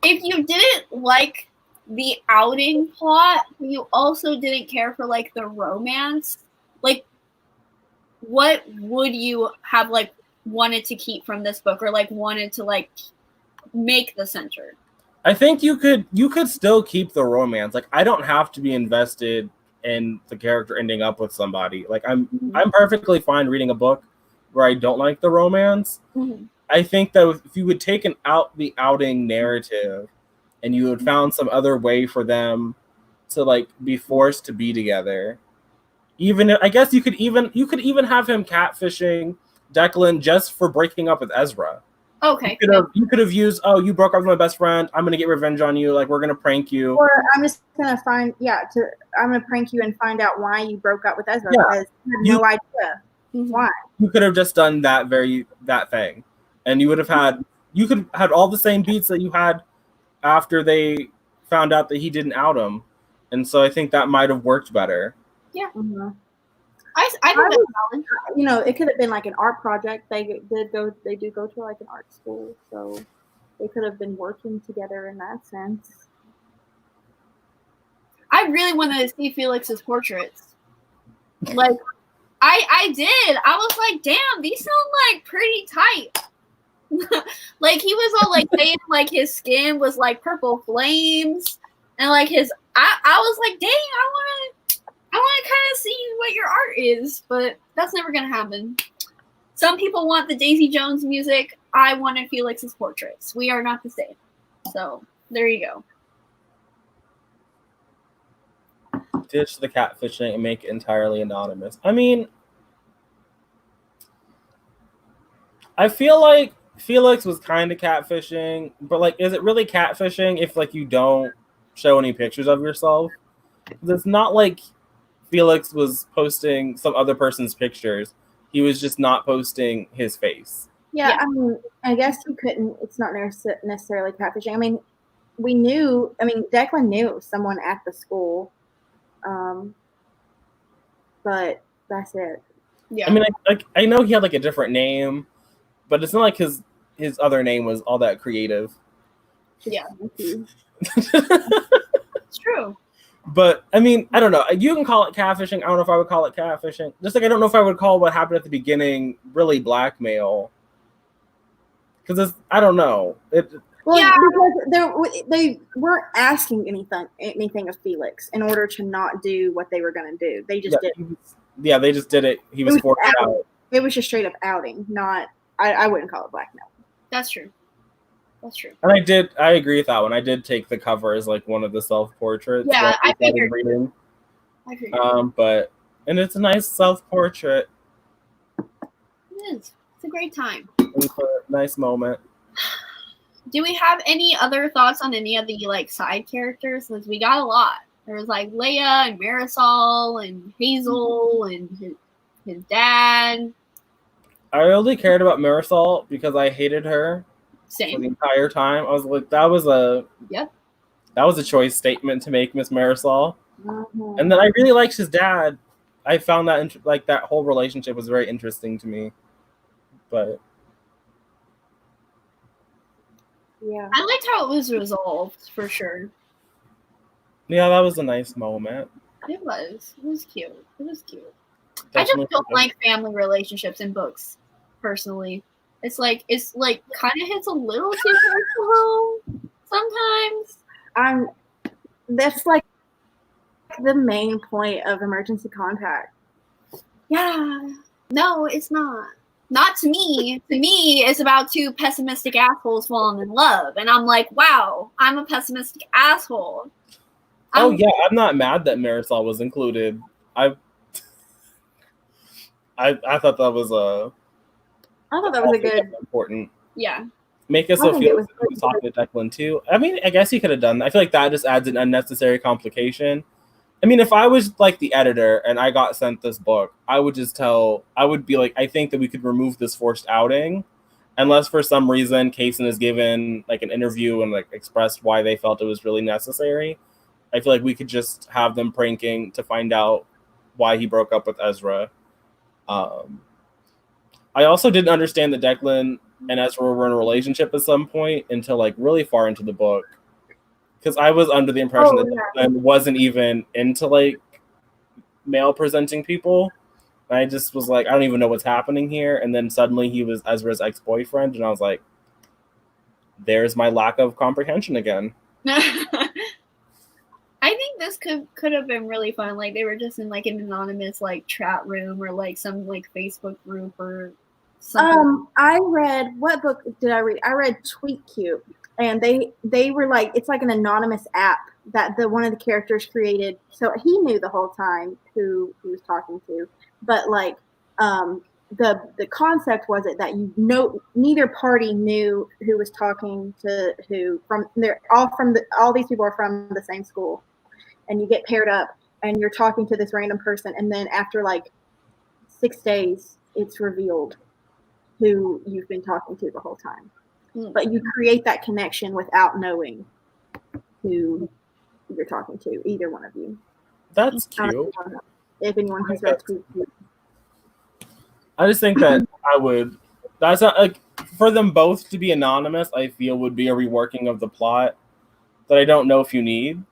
If you didn't like the outing plot, but you also didn't care for like the romance, like what would you have like wanted to keep from this book, or like wanted to like make the center? I think you could still keep the romance. Like, I don't have to be invested in the character ending up with somebody. Like, I'm perfectly fine reading a book where I don't like the romance. I think that if you would take the outing narrative and you had found some other way for them to like be forced to be together, I guess you could even have him catfishing Declan just for breaking up with Ezra. Okay. You could have used, oh, you broke up with my best friend, I'm gonna get revenge on you, like we're gonna prank you. Or I'm just gonna I'm gonna prank you and find out why you broke up with Ezra, because you have no idea why. You could have just done that thing. And you would have had all the same beats that you had after they found out that he didn't out him. And so I think that might have worked better. Yeah. I think that's valid. You know, it could have been like an art project. They do go to like an art school, so they could have been working together in that sense. I really wanted to see Felix's portraits. Like, I did. I was like, damn, these sound like pretty tight. Like, he was all like saying like his skin was like purple flames, and like I was like, dang, I want to kind of see what your art is, but that's never gonna happen. Some people want the Daisy Jones music. I wanted Felix's portraits. We are not the same. So there you go. Ditch the catfishing and make it entirely anonymous. I mean, I feel like Felix was kind of catfishing, but like, is it really catfishing if like you don't show any pictures of yourself? It's not like Felix was posting some other person's pictures. He was just not posting his face. Yeah. I mean, I guess you couldn't. It's not necessarily catfishing. I mean, Declan knew someone at the school, but that's it. Yeah. I mean, I know he had like a different name, but it's not like his other name was all that creative. Yeah. It's true. But I mean, I don't know. You can call it catfishing. I don't know if I would call it catfishing. Just like I don't know if I would call what happened at the beginning really blackmail. Because I don't know. Because they weren't asking anything of Felix in order to not do what they were going to do. They just did. They just did it. He was forced out. It was just straight up outing. Not. I wouldn't call it blackmail. That's true. That's true. And I agree with that one. I did take the cover as like one of the self-portraits. Yeah, I figured. And it's a nice self-portrait. It is. It's a great time. It's a nice moment. Do we have any other thoughts on any of the like side characters? Because we got a lot. There was like Leia and Marisol and Hazel and his dad. I only cared about Marisol because I hated her. Same. For the entire time. I was like, that was a choice statement to make, Miss Marisol. Mm-hmm. And then I really liked his dad. I found that that whole relationship was very interesting to me. But yeah, I liked how it was resolved for sure. Yeah, that was a nice moment. It was. It was cute. Definitely. I just don't like family relationships in books, personally. It's like kind of hits a little too close to home sometimes. That's like the main point of emergency contact. Yeah. No, it's not. Not to me. To me, it's about two pessimistic assholes falling in love, and I'm like, wow, I'm a pessimistic asshole. I'm not mad that Marisol was included. I thought that was a. I thought that was a good. Important. Yeah. Make us so feel he was talking to Declan too. I mean, I guess he could have done that. I feel like that just adds an unnecessary complication. I mean, if I was like the editor and I got sent this book, I would be like, I think that we could remove this forced outing unless for some reason Kaysen has given like an interview and like expressed why they felt it was really necessary, I feel like we could just have them pranking to find out why he broke up with Ezra. I also didn't understand that Declan and Ezra were in a relationship at some point until like really far into the book, because I was under the impression that Declan wasn't even into like male presenting people. I just was like, I don't even know what's happening here. And then suddenly he was Ezra's ex-boyfriend. And I was like, there's my lack of comprehension again. I think this could have been really fun. Like they were just in like an anonymous like chat room or like some like Facebook group or something. I read, what book did I read? I read Tweet Cute. And they were like, it's like an anonymous app that one of the characters created. So he knew the whole time who he was talking to. But like the concept was it that neither party knew who was talking to who. All these people are from the same school, and you get paired up and you're talking to this random person, and then after like 6 days it's revealed who you've been talking to the whole time. But you create that connection without knowing who you're talking to, either one of you. That's cute. If anyone has read Tweet Cute. I just think that that's not like, for them both to be anonymous, I feel would be a reworking of the plot that I don't know if you need.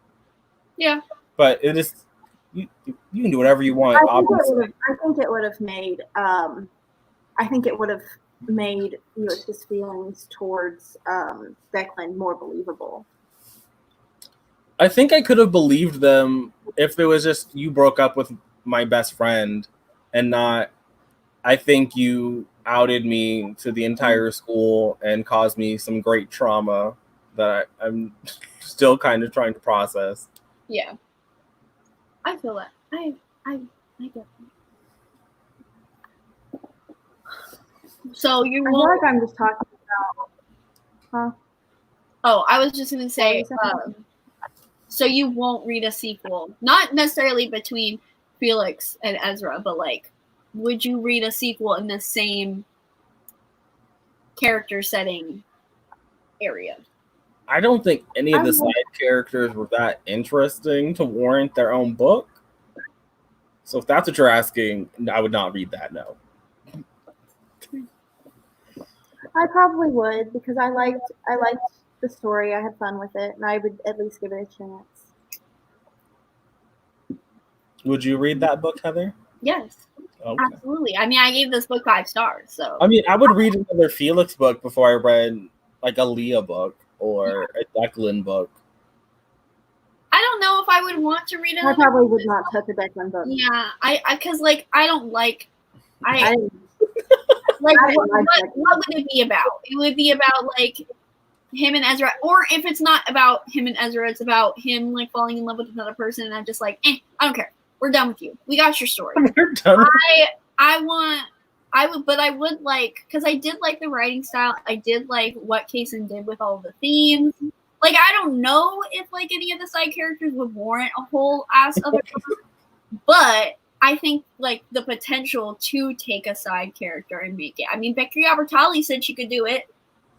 Yeah. But it is, you can do whatever you want, obviously. I think it would have made Felix's feelings towards Declan more believable. I think I could have believed them if it was just you broke up with my best friend and not, I think you outed me to the entire school and caused me some great trauma that I'm still kind of trying to process. Yeah. I feel that. I get that. So you won't. I feel like I'm just talking about. Huh? Oh, I was just gonna say. So you won't read a sequel, not necessarily between Felix and Ezra, but like, would you read a sequel in the same character setting area? I don't think any of the side characters were that interesting to warrant their own book. So if that's what you're asking, I would not read that. No. I probably would, because I liked the story. I had fun with it, and I would at least give it a chance. Would you read that book, Heather? Yes. Okay. Absolutely. I mean, I gave this book 5 stars. So I mean, I would read another Felix book before I read like a Leah book or a Declan book. I don't know if I would want to read it. I probably would not touch a Declan book. Yeah, because like I don't like. Like what would it be about? It would be about like him and Ezra, or if it's not about him and Ezra, it's about him like falling in love with another person, and I'm just like, I don't care. We're done with you. We got your story. I would like, because I did like the writing style. I did like what Kaysen did with all the themes. Like, I don't know if like any of the side characters would warrant a whole ass other book, but I think like the potential to take a side character and make it. I mean, Becky Albertalli said she could do it,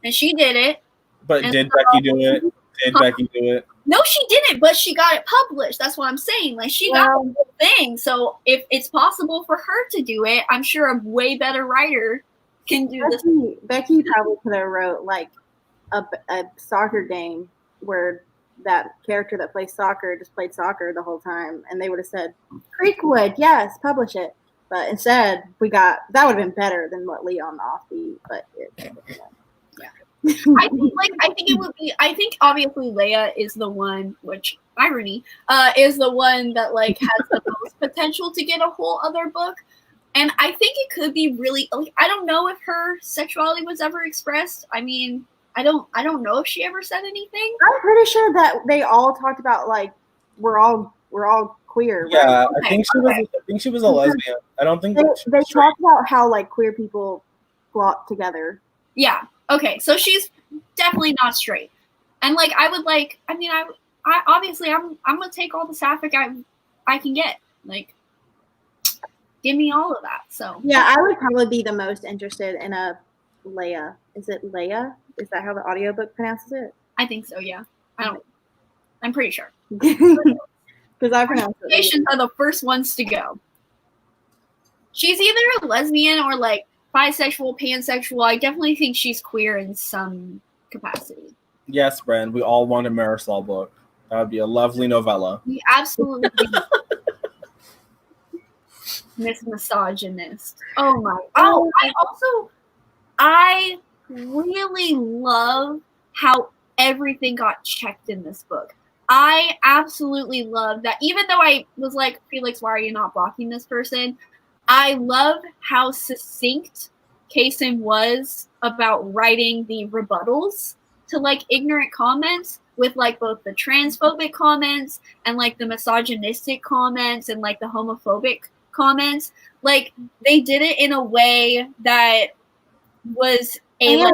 and she did it. But did Becky do it? Did Becky do it? No, she didn't, but she got it published. That's what I'm saying. Like, she got the whole thing. So if it's possible for her to do it, I'm sure a way better writer can do this. Becky probably could have wrote like a soccer game where that character that plays soccer just played soccer the whole time, and they would have said, Creekwood, yes, publish it. But instead, that would have been better than what Leon Offbeat. But I think it would be. I think obviously Leia is the one, which irony, is the one that like has the most potential to get a whole other book. And I think it could be really. Like, I don't know if her sexuality was ever expressed. I mean, I don't know if she ever said anything. I'm pretty sure that they all talked about like we're all queer. Yeah, right? I think she was a lesbian. I don't think they talked about how like queer people flock together. Yeah. Okay, so she's definitely not straight, and like I would like. I mean, I obviously I'm gonna take all the sapphic I can get. Like, give me all of that. So yeah, I would probably be the most interested in a Leia. Is it Leia? Is that how the audiobook pronounces it? I think so, yeah. I'm pretty sure. Because I pronounce it. Asians are the first ones to go. She's either a lesbian or like bisexual, pansexual. I definitely think she's queer in some capacity. Yes, Bren, we all want a Marisol book. That would be a lovely novella. We absolutely do. Miss Misogynist. Oh my. Oh, I really love how everything got checked in this book. I absolutely love that. Even though I was like, Felix, why are you not blocking this person? I love how succinct Kaysen was about writing the rebuttals to like ignorant comments, with like both the transphobic comments and like the misogynistic comments and like the homophobic comments. Like they did it in a way that was yeah.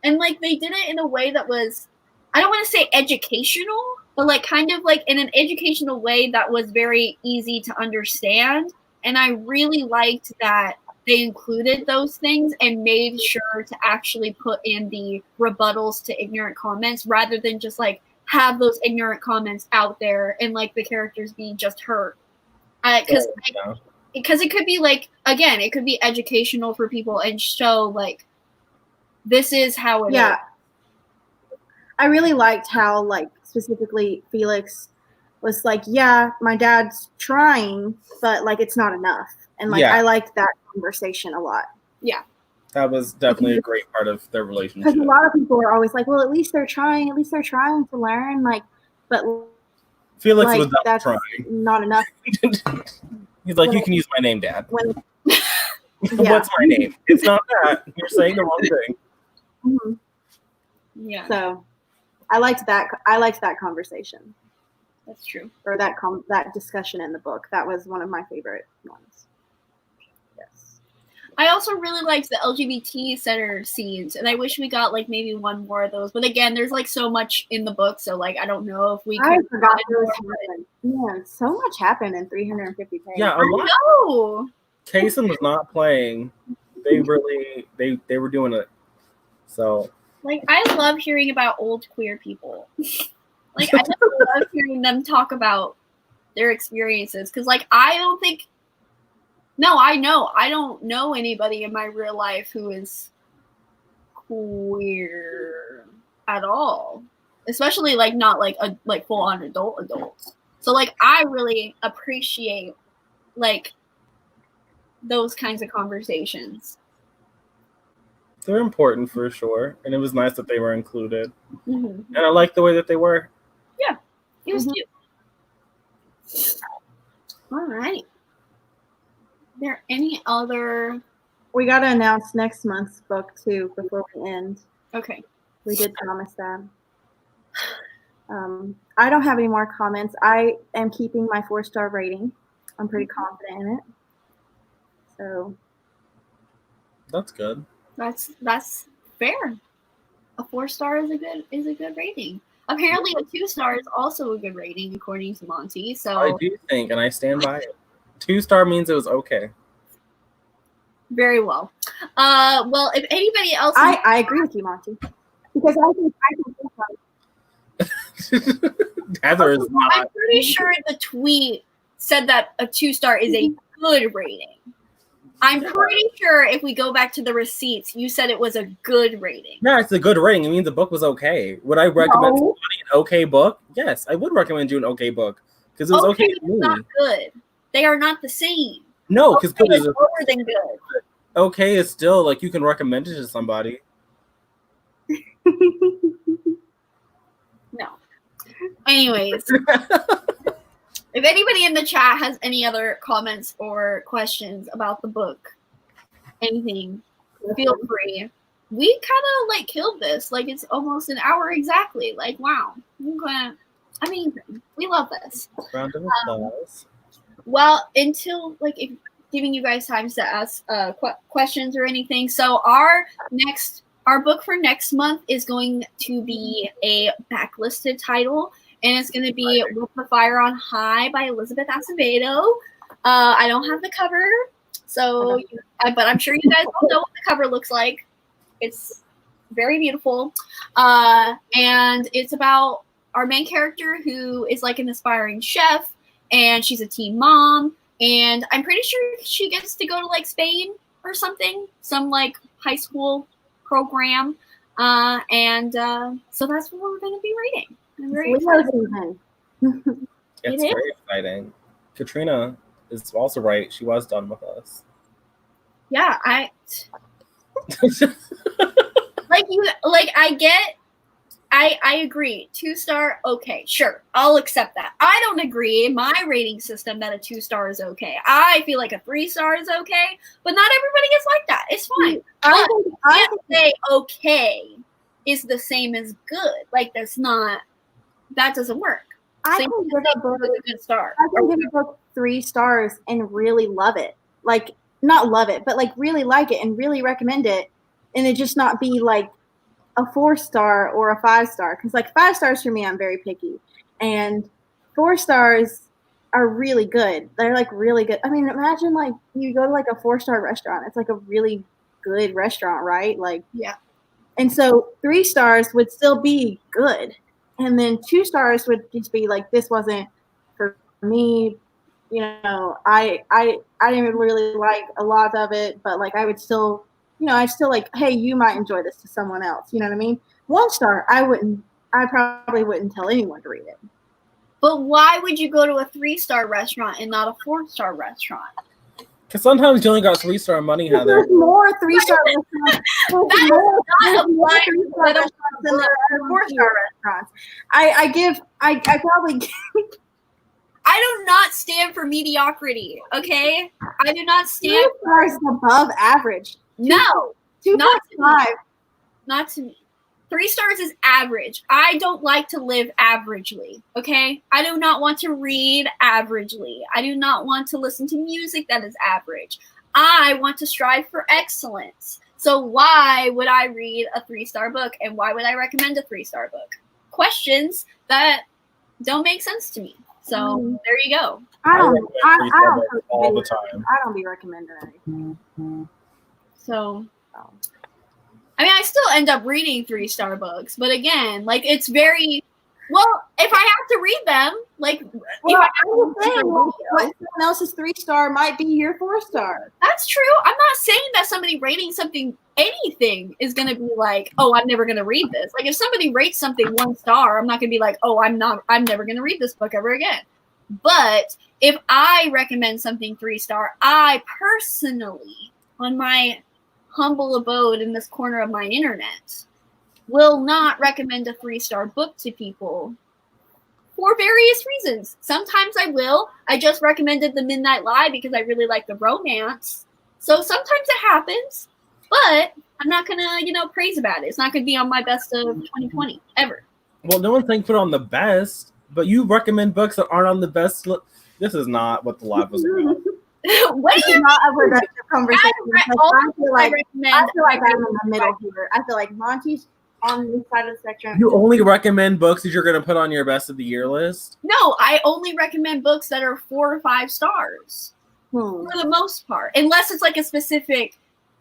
And like they did it in a way that was, I don't want to say educational, but like kind of like in an educational way that was very easy to understand. And I really liked that they included those things and made sure to actually put in the rebuttals to ignorant comments rather than just like have those ignorant comments out there and like the characters be just hurt. Because it could be like, again, it could be educational for people and show like this is how it is. I really liked how like specifically Felix was like, yeah, my dad's trying, but like it's not enough. And like I liked that conversation a lot. Yeah. That was definitely a great part of their relationship. Because a lot of people are always like, well, at least they're trying to learn. Like, but Felix like, was not that's trying. Not enough. He's like, you can use my name, Dad. Yeah. What's my name? It's not that. You're saying the wrong thing. Mm-hmm. Yeah. So I liked that. I liked that conversation. That's true. Or that discussion in the book. That was one of my favorite ones. Yes. I also really liked the LGBT center scenes, and I wish we got like maybe one more of those. But again, there's like so much in the book, so like I don't know if we could. I forgot yeah, so much happened in 350 pages. Yeah, I know. Kaysen was not playing. They really they were doing it. So like I love hearing about old queer people. Like I just love hearing them talk about their experiences because like I don't know anybody in my real life who is queer at all, especially like not like a like full on adults. So like I really appreciate like those kinds of conversations. They're important for sure, and it was nice that they were included. Mm-hmm. And I like the way that they were. Yeah, it was cute. All right. There any other? We got to announce next month's book too before we end. Okay. We did promise that. I don't have any more comments. I am keeping my 4-star rating. I'm pretty confident in it. So. That's good. That's fair. A 4-star is a good rating. Apparently, a 2-star is also a good rating according to Monty. So I do think, and I stand by it. 2-star means it was okay. Very well. Well, if anybody else, I agree with you, Monty, because I think Heather is not. I'm pretty sure the tweet said that a 2-star is a good rating. I'm pretty sure if we go back to the receipts, you said it was a good rating. Yeah, it's a good rating. It means the book was okay. Would I recommend somebody an okay book? Yes, I would recommend you an okay book because it was okay to me. Not good. They are not the same. No, because okay good is lower than good. Okay is still like you can recommend it to somebody. No. Anyways. If anybody in the chat has any other comments or questions about the book, anything, feel free. We kind of like killed this. Like it's almost an hour exactly. Like wow, amazing. We love this. Round of applause. Well, until like if giving you guys time to ask questions or anything. So our book for next month is going to be a backlisted title. And it's going to be With the Fire on High by Elizabeth Acevedo. I don't have the cover, So, but I'm sure you guys all know what the cover looks like. It's very beautiful. And it's about our main character who is like an aspiring chef, and she's a teen mom. And I'm pretty sure she gets to go to like Spain or something, some like high school program. So that's what we're going to be reading. I'm very excited. It's very exciting. Katrina is also right. She was done with us. Yeah, I agree. 2-star, okay, sure. I'll accept that. I don't agree in my rating system that a 2-star is okay. I feel like a 3-star is okay, but not everybody is like that. It's fine. I can't say okay is the same as good. Like that doesn't work. I can give a book a good star. I can give a book 3 stars and really love it. Like, not love it, but like really like it and really recommend it. And it just not be like a 4-star or a 5-star. Because like 5 stars for me, I'm very picky. And 4 stars are really good. They're like really good. I mean, imagine like you go to like a 4-star restaurant. It's like a really good restaurant, right? Like, yeah. And so 3 stars would still be good. And then 2 stars would just be like, this wasn't for me. You know, I didn't really like a lot of it, but like I would still, I'd still like, hey, you might enjoy this to someone else. You know what I mean? 1 star, I probably wouldn't tell anyone to read it. But why would you go to a 3-star restaurant and not a 4-star restaurant? Because sometimes you only got 3-star money, Heather. There's more 3-star restaurants. That is not applying to the 4-star restaurants. I probably give. I do not stand for mediocrity, okay? I do not stand 2 stars above average. No. 2.5. Not to me. 3 stars is average. I don't like to live averagely, okay? I do not want to read averagely. I do not want to listen to music that is average. I want to strive for excellence. So why would I read a 3-star book, and why would I recommend a 3-star book? Questions that don't make sense to me. So there you go. I don't all the time. I don't be recommending anything. So, I mean, I still end up reading 3-star books, but again, like it's very well. If I have to read them, like if I have someone else's 3-star might be your 4-star. That's true. I'm not saying that somebody rating anything is going to be like, oh, I'm never going to read this. Like if somebody rates something 1 star, I'm not going to be like, oh, I'm never going to read this book ever again. But if I recommend something 3-star, I personally, on my humble abode in this corner of my internet, will not recommend a 3-star book to people for various reasons. Sometimes I will. I just recommended The Midnight Lie because I really like the romance. So sometimes it happens, but I'm not going to, praise about it. It's not going to be on my best of 2020 ever. Well, no one's saying put on the best, but you recommend books that aren't on the best. This is not what the live was about. What do you not a productive conversation? I feel like I'm in the middle here. I feel like Monty's on this side of the spectrum. You only recommend books that you're going to put on your best of the year list? No, I only recommend books that are 4 or 5 stars for the most part, unless it's like a specific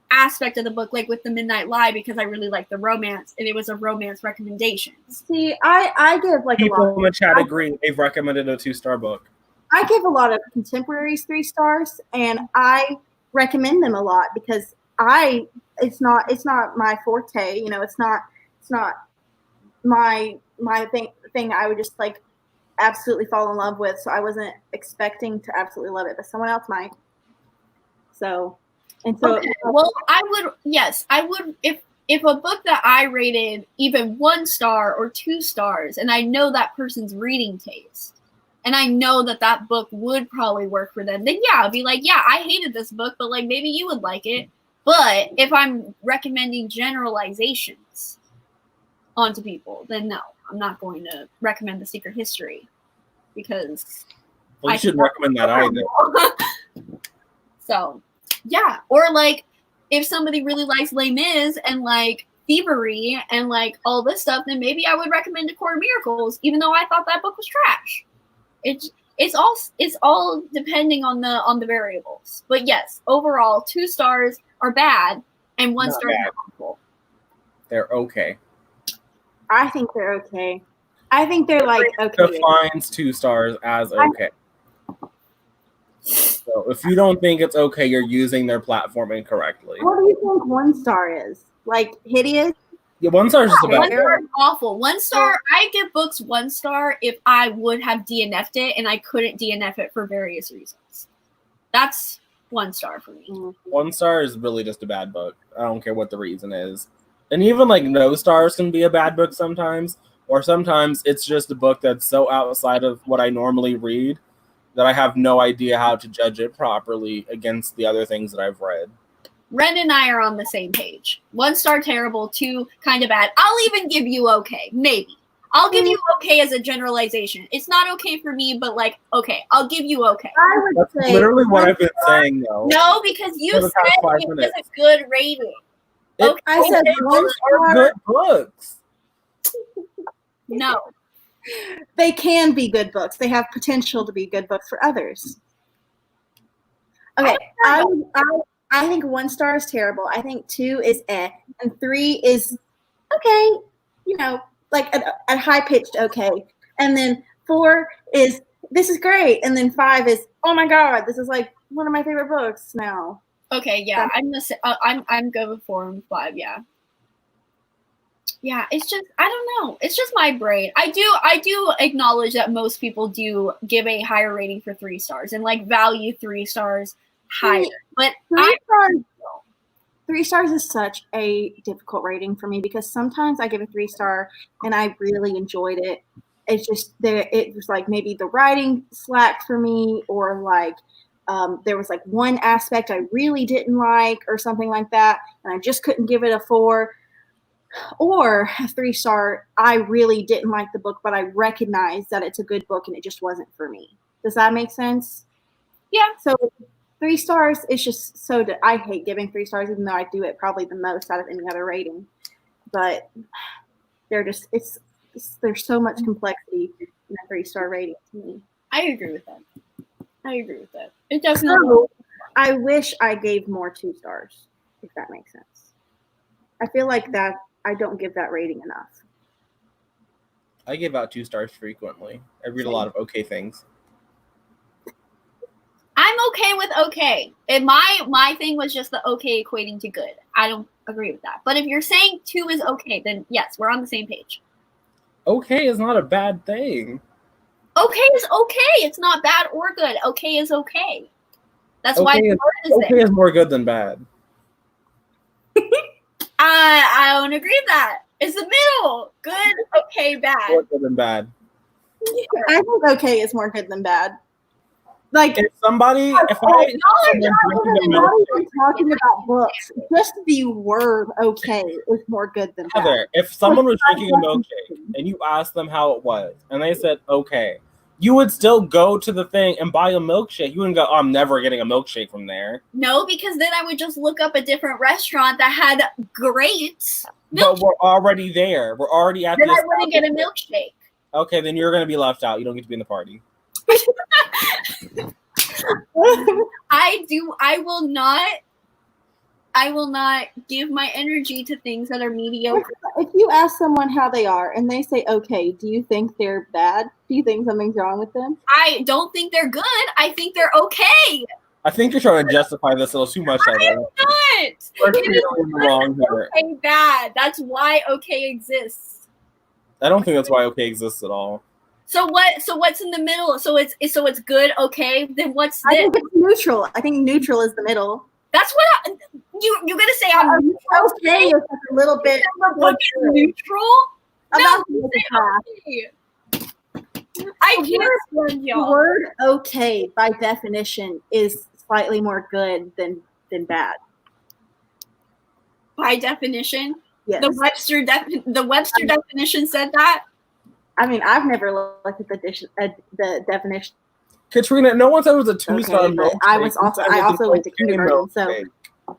aspect of the book, like with The Midnight Lie, because I really like the romance and it was a romance recommendation. See, I give like people a lot. In the chat agree. They've recommended a 2-star book. I give a lot of contemporaries 3 stars, and I recommend them a lot because it's not my forte. It's not my thing I would just like absolutely fall in love with. So I wasn't expecting to absolutely love it, but someone else might. So okay. Well, I would if a book that I rated even 1 star or 2 stars, and I know that person's reading taste, and I know that book would probably work for them, then yeah, I'll be like, yeah, I hated this book, but like maybe you would like it. But if I'm recommending generalizations onto people, then no, I'm not going to recommend The Secret History because you shouldn't recommend that either. So yeah, or like if somebody really likes Les Mis and like thievery and like all this stuff, then maybe I would recommend A Court of Miracles, even though I thought that book was trash. It it's all depending on the variables. But yes, overall, 2 stars are bad and 1 Not star is bad. awful. They're okay. I think they're okay. I think they're like okay. Defines 2 stars as okay. So if you don't think it's okay, you're using their platform incorrectly. What do you think 1 star is? Like hideous? Yeah, 1 star is just a bad 1 book. star is awful. 1 star, I give books 1 star if I would have DNF'd it and I couldn't DNF it for various reasons. That's 1 star for me. 1 star is really just a bad book. I don't care what the reason is. And even like no stars can be a bad book sometimes. Or sometimes it's just a book that's so outside of what I normally read that I have no idea how to judge it properly against the other things that I've read. Ren and I are on the same page. 1 star terrible, 2 kind of bad. I'll even give you okay, maybe. I'll give you okay as a generalization. It's not okay for me, but like, okay, I'll give you okay. I would That's say literally what I've been saying, though. No, because you For the said past 5 it was minutes. a good rating. Okay, I said Okay, 1 those are star. good books. no. They can be good books. They have potential to be good books for others. Okay, I think 1 star is terrible. I think 2 is and 3 is okay. You know, like a high pitched okay, and then 4 is this is great, and then 5 is oh my god, this is like one of my favorite books now. Okay, yeah, I'm good with 4 and 5. Yeah, it's just I don't know. It's just my brain. I do acknowledge that most people do give a higher rating for 3 stars and like value 3 stars higher. But 3 stars is such a difficult rating for me because sometimes I give a 3 star and I really enjoyed it. It's just it was like maybe the writing slacked for me, or like there was like one aspect I really didn't like or something like that, and I just couldn't give it a 4. Or a 3 star, I really didn't like the book, but I recognize that it's a good book and it just wasn't for me. Does that make sense? yeah, So 3 stars is just so I hate giving 3 stars, even though I do it probably the most out of any other rating. But they're just there's so much complexity in a 3 star rating to me. I agree with that. It definitely. So, I wish I gave more 2 stars, if that makes sense. I feel like that I don't give that rating enough. I give out 2 stars frequently. I read a lot of okay things. I'm okay with okay. And my thing was just the okay equating to good. I don't agree with that. But if you're saying 2 is okay, then yes, we're on the same page. Okay is not a bad thing. Okay is okay. It's not bad or good. Okay is okay. That's Okay why the is- word is Okay there. is more good than bad. I don't agree with that. It's the middle. Good, okay, bad. More good than bad. I think okay is more good than bad. Like If somebody, if I y'all are someone's drinking a not milkshake, even talking about books, just the word okay is more good than bad. Heather, if someone was drinking a milkshake and you asked them how it was and they said okay, you would still go to the thing and buy a milkshake. You wouldn't go, oh, I'm never getting a milkshake from there. No, because then I would just look up a different restaurant that had great But milkshake. we're already there. We're already at Then this. I wouldn't get a milkshake. Okay, then you're going to be left out. You don't get to be in the party. I will not give my energy to things that are mediocre. If you ask someone how they are and they say okay, do you think they're bad? Do you think something's wrong with them? I don't think they're good. I think they're okay. I think you're trying to justify this a little too much, I am Heather. not. We're It is clearly in the wrong here. okay bad. That's why okay exists. I don't think that's why okay exists at all. So what's in the middle? So it's good, okay? Then what's I this? think it's neutral. I think neutral is the middle. That's what you're gonna say I'm neutral. Okay is like a little bit Book is neutral? I'm No, not gonna say half. I can't stand The y'all. word okay by definition is slightly more good than bad. By definition, Yes. the Webster definition said that. I mean, I've never looked at the definition. Katrina, no one said it was a 2-star Okay, but milkshake. I also went to kindergarten, so milkshake. A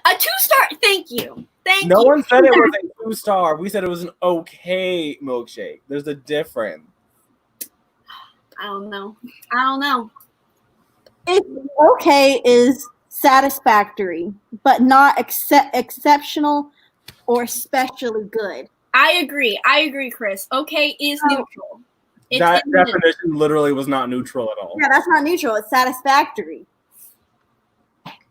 2-star. Thank you. No one said it was a 2-star. We said it was an okay milkshake. There's a difference. I don't know. It's okay is satisfactory, but not exceptional or especially good. I agree, Chris. Okay is neutral. That definition literally was not neutral at all. Yeah, that's not neutral. It's satisfactory.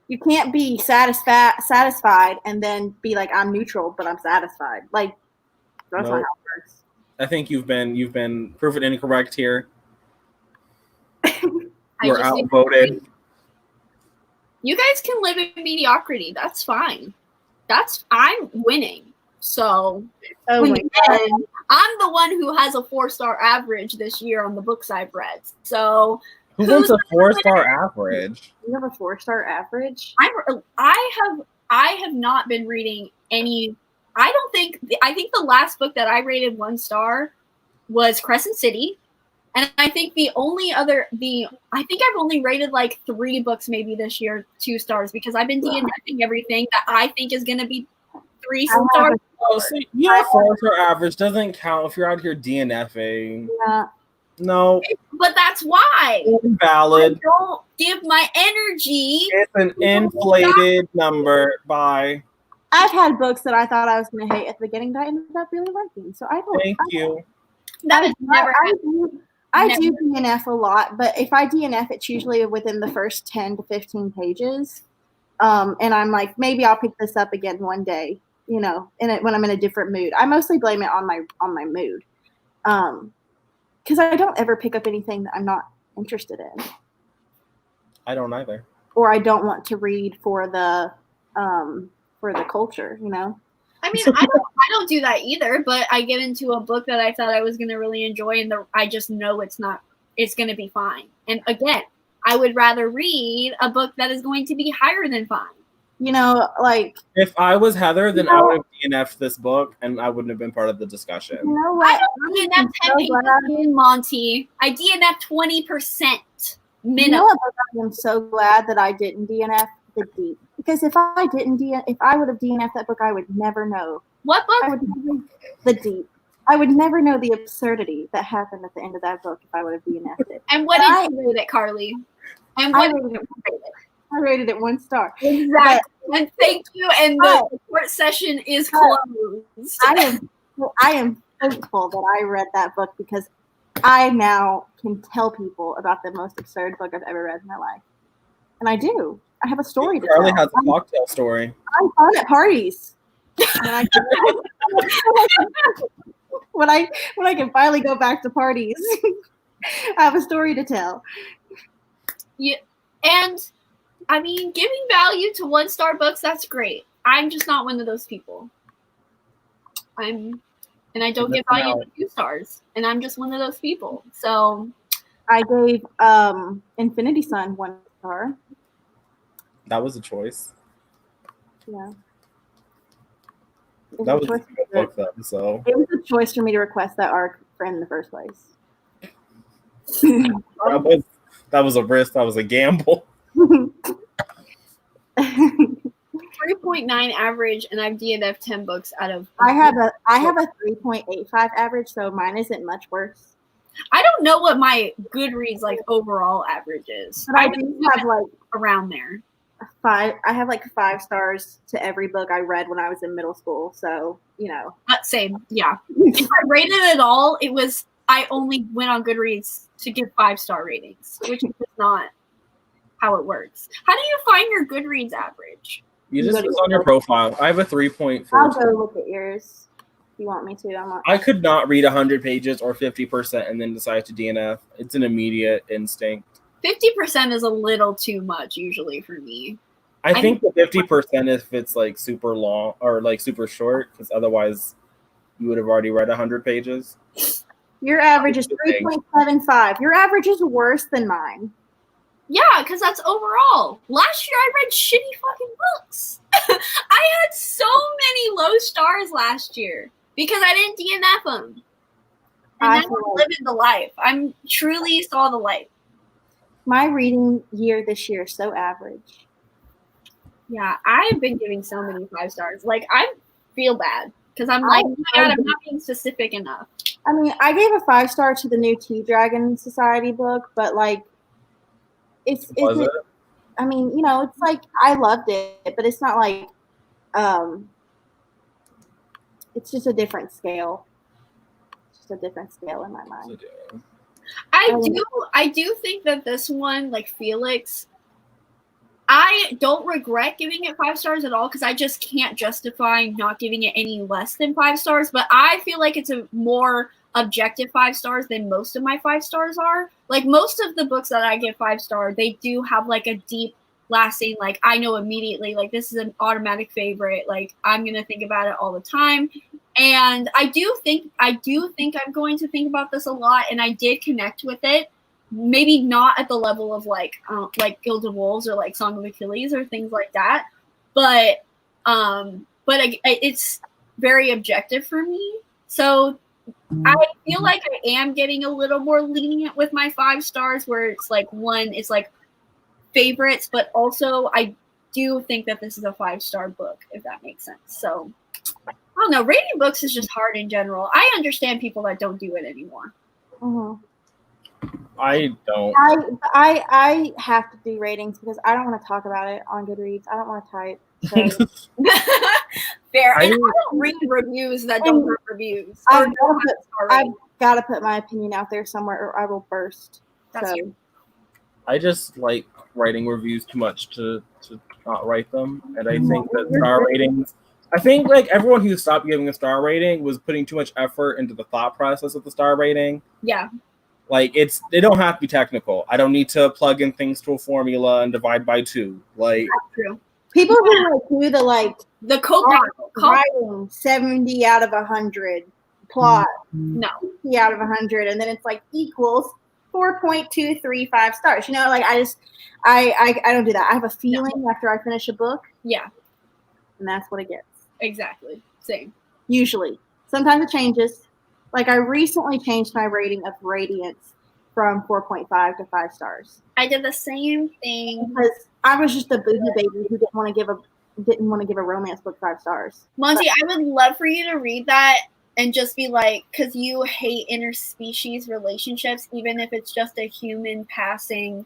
You can't be satisfied and then be like, I'm neutral, but I'm satisfied. Like, that's not how it works. I think you've been proven incorrect here. You're outvoted. You guys can live in mediocrity. That's fine. I'm winning. So oh my God. I'm the one who has a 4-star average this year on the books I've read. So who wants a 4-star average? You have a 4-star average? I have not been reading any. I think the last book that I rated 1 star was Crescent City. And I think I think I've only rated like 3 books maybe this year 2 stars because I've been DNFing everything that I think is going to be 3 stars. Oh, see, your 4-star average doesn't count if you're out here DNFing. Yeah. No. But that's why. Invalid. I don't give my energy. It's an inflated number. Bye. I've had books that I thought I was going to hate at the beginning that I ended up really liking. So I don't. Thank you. That has never happened. I do DNF a lot, but if I DNF, it's usually within the first 10 to 15 pages. And I'm like, maybe I'll pick this up again one day, when I'm in a different mood. I mostly blame it on my mood. Because I don't ever pick up anything that I'm not interested in. I don't either. Or I don't want to read for the culture, I mean, I don't do that either, but I get into a book that I thought I was going to really enjoy, and I just know it's going to be fine. And again, I would rather read a book that is going to be higher than fine. Like if I was Heather, then I would have DNF'd this book, and I wouldn't have been part of the discussion. You know what? I don't DNF 10 pages in, Monty. I DNF 20% minimum. You know what? I'm so glad that I didn't DNF the Deep. Because if I would have DNF'd that book, I would never know. What book? The Deep. I would never know the absurdity that happened at the end of that book if I would have DNF'd it. And what did you rate it, Carly? And what did you rate it? I rated it 1 star. Exactly. And thank you. And the report session is closed. I am thankful that I read that book because I now can tell people about the most absurd book I've ever read in my life. And I do. I have a story to tell. Carly has a cocktail story. I'm fun at parties. When I can finally go back to parties, I have a story to tell. Yeah, and I mean, giving value to 1-star books, that's great. I'm just not one of those people. And I don't give value to 2 stars, and I'm just one of those people. So I gave Infinity Sun 1 star. That was a choice. Yeah. That was a book then, so. It was a choice for me to request that arc in the first place. That was a risk. That was a gamble. 3.9 average, and I've DNF'd 10 books out of. I have a 3.85 average, so mine isn't much worse. I don't know what my Goodreads overall average is. But I do have around there. 5. I have 5 stars to every book I read when I was in middle school. So same. Yeah. If I rated it all, I only went on Goodreads to give 5-star ratings, which is not how it works. How do you find your Goodreads average? You just it's on your profile. I have a 3.4. I'll go look at yours if you want me to. I could not read 100 pages or 50% and then decide to DNF. It's an immediate instinct. 50% is a little too much usually for me. I think the 50% if it's super long or super short, because otherwise you would have already read 100 pages. Your average is 3.75. Your average is worse than mine. Yeah, because that's overall. Last year I read shitty fucking books. I had so many low stars last year because I didn't DNF them. And now I'm living the life. I'm truly saw the light. My reading year this year is so average. Yeah, I've been giving so many 5 stars. I feel bad because I'm oh my God, I'm not being specific enough. I mean, I gave a 5-star to the new Tea Dragon Society book, but like, it's I mean, you know, it's like I loved it, but it's not like, it's just a different scale. It's just a different scale in my mind. I do think that this one, like Felix, I don't regret giving it 5 stars at all because I just can't justify not giving it any less than 5 stars. But I feel like it's a more objective 5 stars than most of my 5 stars are. Like most of the books that I give 5 star, they do have like a deep lasting, like I know immediately, like this is an automatic favorite. Like I'm gonna think about it all the time. And I do think I'm going to think about this a lot, and I did connect with it. Maybe not at the level of like Guild of Wolves or like Song of Achilles or things like that, but it's very objective for me. So I feel like I am getting a little more lenient with my 5 stars, where it's like one is like favorites, but also I do think that this is a 5-star book, if that makes sense. So I don't know. Rating books is just hard in general. I understand people that don't do it anymore. Mm-hmm. I don't. I have to do ratings because I don't want to talk about it on Goodreads. I don't want to type. So. Fair. And I don't read reviews that don't have reviews. I've got to put my opinion out there somewhere or I will burst. That's true. I just like writing reviews too much to not write them. And I think that star ratings, I think like everyone who stopped giving a star rating was putting too much effort into the thought process of the star rating. Yeah. Like they don't have to be technical. I don't need to plug in things to a formula and divide by 2. Like that's true. People who like do the writing 70 out of 100 plot, no 50 out of 100, and then it's like equals 4.235 stars. You know, like I don't do that. I have a feeling after I finish a book. Yeah. And that's what it gets. Exactly. Same. Usually. Sometimes it changes. Like I recently changed my rating of Radiance from 4.5 to 5 stars. I did the same thing because I was just a boohoo baby who didn't want to give a romance book 5 stars. Monty, I would love for you to read that and just be like, because you hate interspecies relationships, even if it's just a human passing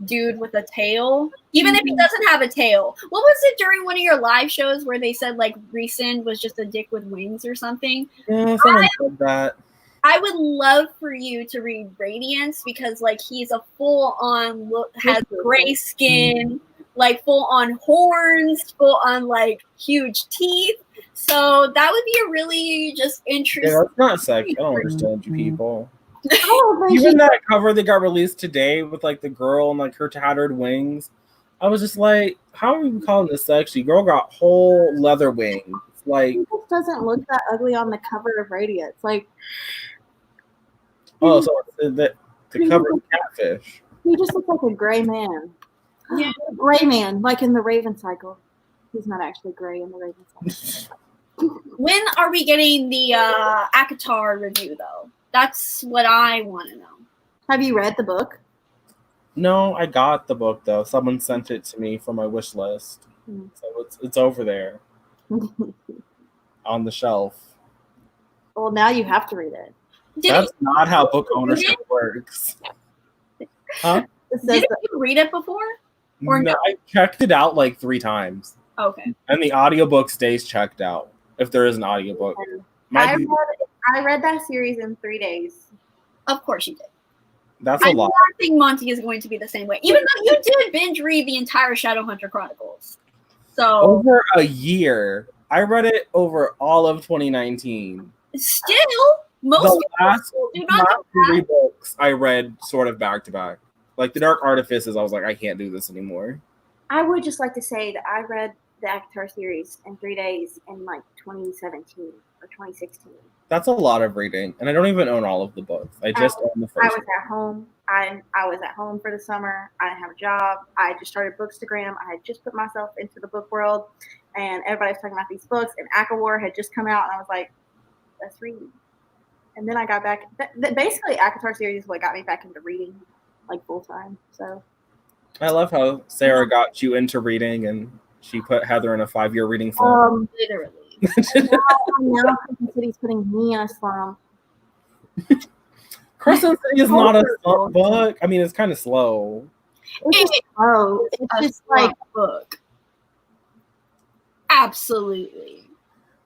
dude with a tail, even if he doesn't have a tail. What was it during one of your live shows where they said like Reeson was just a dick with wings or something? Yeah, someone said that. I would love for you to read Radiance because like he's a full on has gray skin, like full on horns, full on like huge teeth. So that would be a really just interesting. Yeah, that's not sexy. I don't understand you people. Even that cover that got released today with like the girl and like her tattered wings, I was just like, how are you calling this sexy? Girl got whole leather wings. Like it just doesn't look that ugly on the cover of Radiance. Like so the cover of Catfish. He just looks like a gray man. Yeah, gray man, like in the Raven Cycle. He's not actually gray in the Raven Cycle. When are we getting the ACOTAR review though? That's what I want to know. Have you read the book? No, I got the book though. Someone sent it to me from my wish list, so it's over there on the shelf. Well, now you have to read it. That's not how book ownership works. Huh? Didn't you read it before? Or no? I checked it out like 3 times. Okay. And the audiobook stays checked out if there is an audiobook. I read that series in 3 days. Of course you did. That's a lot. I think Monty is going to be the same way. Even though you did binge read the entire Shadowhunter Chronicles. So over a year. I read it over all of 2019. Still, most people do not do 3 books I read sort of back to back. Like the Dark Artifices, I was like, I can't do this anymore. I would just like to say that I read the ACOTAR series in 3 days in like 2017 or 2016. That's a lot of reading, and I don't even own all of the books. I just own the first. I was at home. I was at home for the summer. I didn't have a job. I just started Bookstagram. I had just put myself into the book world, and everybody was talking about these books. And ACOWAR had just come out, and I was like, "Let's read." And then I got back. Basically, ACOTAR series is what got me back into reading, like full time. So. I love how Sarah got you into reading, and she put Heather in a 5-year reading slump. Literally. now City's putting me in a slump. Crescent City is not a slump book. I mean, it's kind of slow. It's just like book. Absolutely.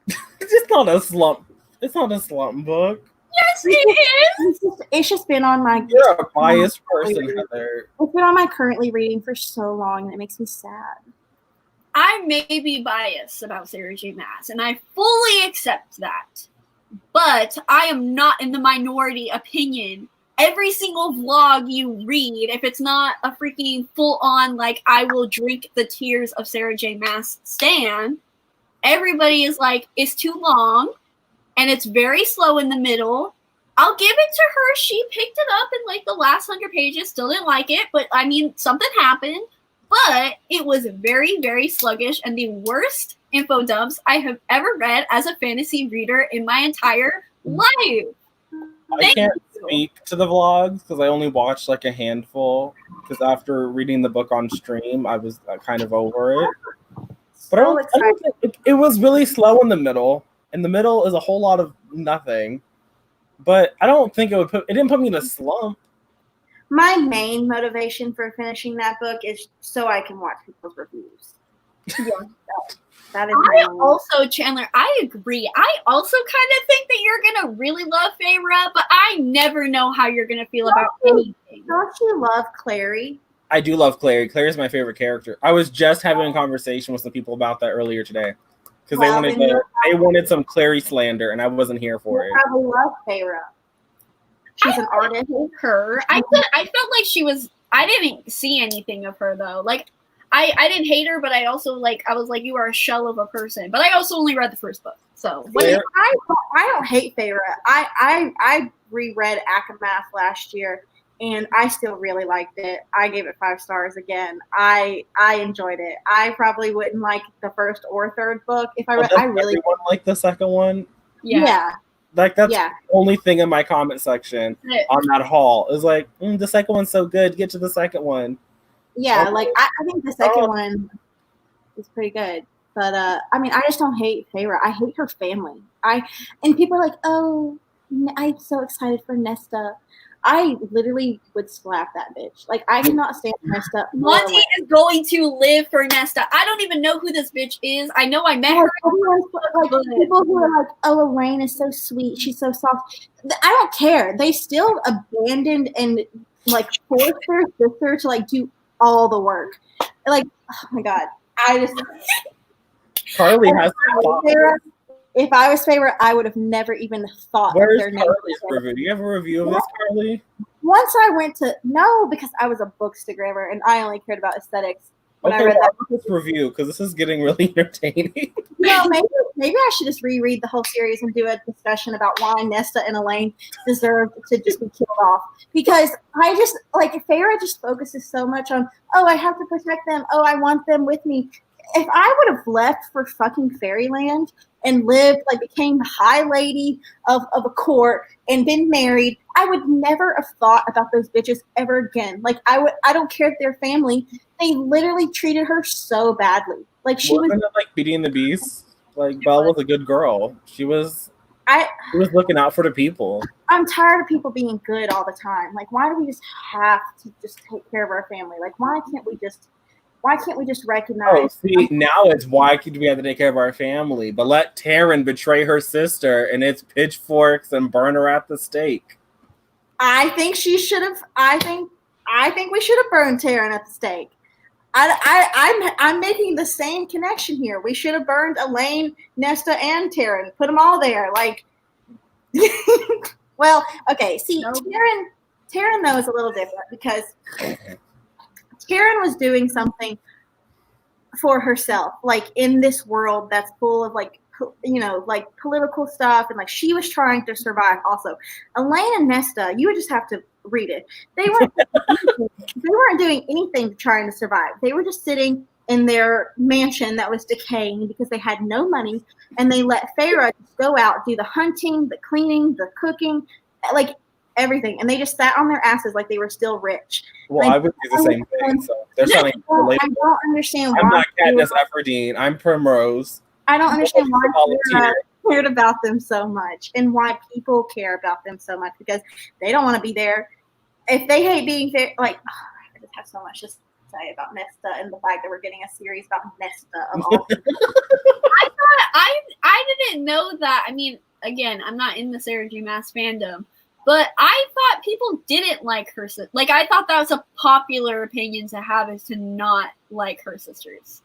It's just not a slump. It's not a slump book. Yes, it is. It's just been on my. You're a biased person, Heather. It's been on my currently reading for so long, and it makes me sad. I may be biased about Sarah J. Maas, and I fully accept that. But I am not in the minority opinion. Every single vlog you read, if it's not a freaking full-on, like, I will drink the tears of Sarah J. Maas stan, everybody is like, it's too long, and it's very slow in the middle. I'll give it to her. She picked it up in, like, the last 100 pages. Still didn't like it, but, I mean, something happened. But it was very, very sluggish, and the worst info dumps I have ever read as a fantasy reader in my entire life. I can't speak to the vlogs because I only watched like a handful. Because after reading the book on stream, I was kind of over it. But I don't think it was really slow in the middle. And the middle is a whole lot of nothing. But I don't think it didn't put me in a slump. My main motivation for finishing that book is so I can watch people's reviews. Yeah, that is. Also, Chandler, I agree. I also kind of think that you're gonna really love Feyre, but I never know how you're gonna feel about anything. Don't you love Clary? I do love Clary. Clary's my favorite character. I was just having a conversation with some people about that earlier today because they wanted some Clary slander, and I wasn't here for it. I love Feyre. She's an artist. Her. I felt like she was. I didn't see anything of her though. Like I didn't hate her, but I also I was like, you are a shell of a person. But I also only read the first book. So I don't hate Feyre. I reread Akamath last year, and I still really liked it. I gave it 5 stars again. I enjoyed it. I probably wouldn't like the first or third book if I read. I really like the second one. Yeah. Like that's the only thing in my comment section on that haul is like the second one's so good. Get to the second one. Yeah, like I think the second one is pretty good, but I mean, I just don't hate Feyre. I hate her family. And people are like, oh, I'm so excited for Nesta. I literally would slap that bitch. Like, I cannot stand Nesta. Monty is going to live for Nesta. I don't even know who this bitch is. I know I met her. People who are like, oh, Elaine is so sweet. She's so soft. I don't care. They still abandoned and like forced their sister to like do all the work. Like, oh my God. Carly has if I was Feyre, I would have never even thought Where's of their name. Carly's review? Do you have a review of this, Carly? Once I went to because I was a bookstagrammer and I only cared about aesthetics when I read that. This review because this is getting really entertaining. Maybe I should just reread the whole series and do a discussion about why Nesta and Elaine deserve to just be killed off. Because I just Feyre just focuses so much on, oh, I have to protect them. Oh, I want them with me. If I would have left for fucking Fairyland and lived, became the high lady of a court and been married, I would never have thought about those bitches ever again. I don't care if they're family. They literally treated her so badly. She was Beauty and the Beast. Belle was a good girl. She was looking out for the people. I'm tired of people being good all the time. Why do we just have to just take care of our family? Why can't we just recognize? Oh, see, now it's why do we have to take care of our family? But let Taryn betray her sister and it's pitchforks and burn her at the stake. I think she should have. I think we should have burned Taryn at the stake. I'm making the same connection here. We should have burned Elaine, Nesta, and Taryn. Put them all there. Well, okay. See, nope. Taryn though is a little different because Taryn was doing something for herself, in this world that's full of political stuff, and she was trying to survive. Also, Elaine and Nesta, you would just have to read it. They weren't doing anything trying to survive. They were just sitting in their mansion that was decaying because they had no money, and they let Feyre just go out, do the hunting, the cleaning, the cooking, everything, and they just sat on their asses like they were still rich. Well, I would do the same thing. So they're sounding relatable. I don't understand why. I'm not Katniss Everdeen. I'm Primrose. I don't understand why cared about them so much and why people care about them so much, because they don't want to be there. If they hate being there, like, I just have so much to say about Nesta and the fact that we're getting a series about Nesta of all. I didn't know that. I mean, again, I'm not in the Sarah J. Maas fandom, but I thought people didn't like her. Like, I thought that was a popular opinion to have, is to not like her sisters.